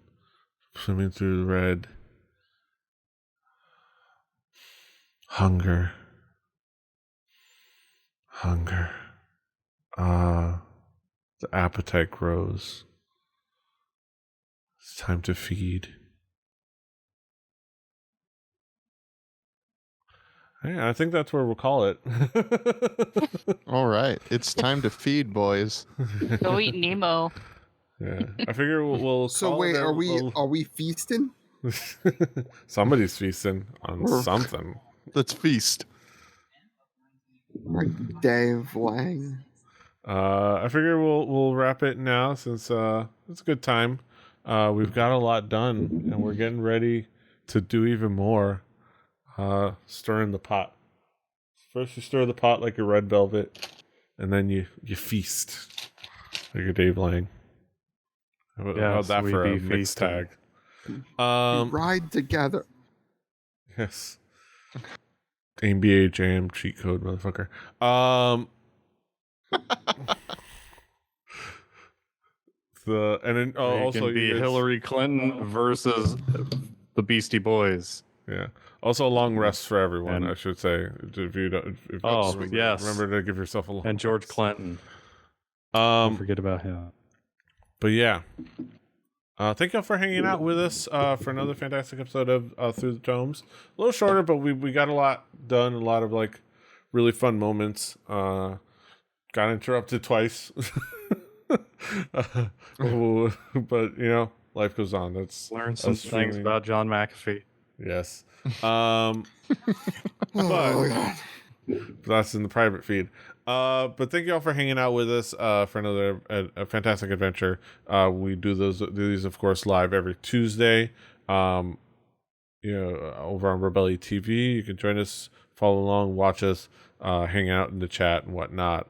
swimming through the red. Hunger. The appetite grows. It's time to feed. Yeah, I think that's where we'll call it. All right, it's time to feed, boys. Go eat Nemo. Yeah, I figure we'll So call wait, it are we feasting? Somebody's feasting on something. Let's feast. Like Dave Lang. I figure we'll wrap it now since it's a good time. We've got a lot done, and we're getting ready to do even more. Stirring the pot. First you stir the pot like a red velvet, and then you feast like a Dave Lang. How's that for a mixed tag? We ride together. Yes. NBA Jam cheat code, motherfucker. Also can be Hillary Clinton versus the Beastie Boys. Yeah. Also, a long rest for everyone, I should say. If you don't, yes. Remember to give yourself a long and George rest. Clinton. Don't forget about him. But yeah, thank y'all for hanging out with us for another fantastic episode of Through the Tomes. A little shorter, but we got a lot done. A lot of like really fun moments. Got interrupted twice, but life goes on. Learn some things about John McAfee. Yes. Oh, God. That's in the private feed. But thank you all for hanging out with us for another a fantastic adventure. We do these of course live every Tuesday. Over on Rebelli TV. You can join us, follow along, watch us, hang out in the chat and whatnot.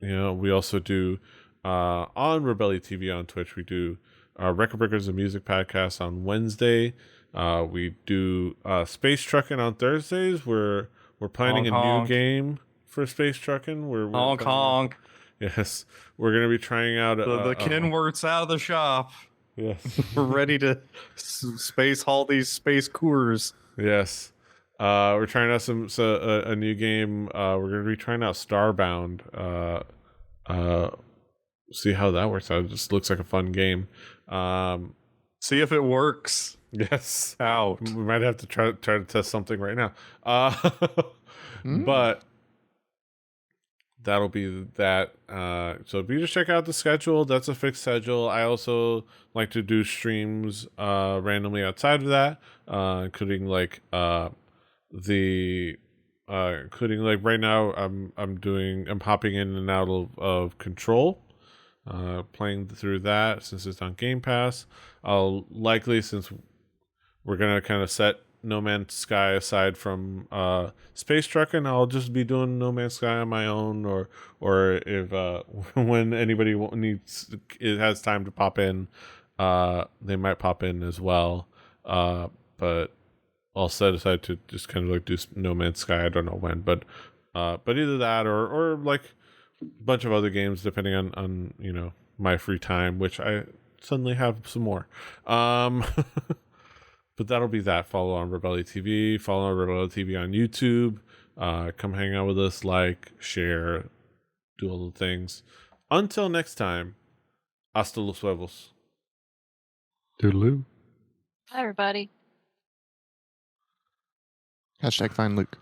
We also do on Rebelli TV on Twitch. We do Record Breakers and Music podcast on Wednesday. We do Space Trucking on Thursdays. We're planning a new game for Space Trucking. We're honk honk. Yes, we're gonna be trying out the Kenworth's out of the shop. Yes, we're ready to space haul these space coors. Yes, we're trying out a new game. We're gonna be trying out Starbound. See how that works out. It just looks like a fun game. See if it works. Yes. Out. We might have to try to test something right now. But that'll be that. So if you just check out the schedule, that's a fixed schedule. I also like to do streams randomly outside of that, including like including like right now I'm hopping in and out of Control. Playing through that since it's on Game Pass. I'll likely, since we're gonna kind of set No Man's Sky aside from Space Trucking, I'll just be doing No Man's Sky on my own, or if when anybody has time to pop in, they might pop in as well. But I'll set aside to just kind of like do No Man's Sky. I don't know when, but either that or like bunch of other games depending on my free time, which I suddenly have some more. But that'll be that. Follow on Rebelli TV. Follow on Rebelli TV on YouTube. Come hang out with us, like, share, do all the things. Until next time, hasta los huevos. Toodaloo. Hi, everybody. Hashtag find Luke.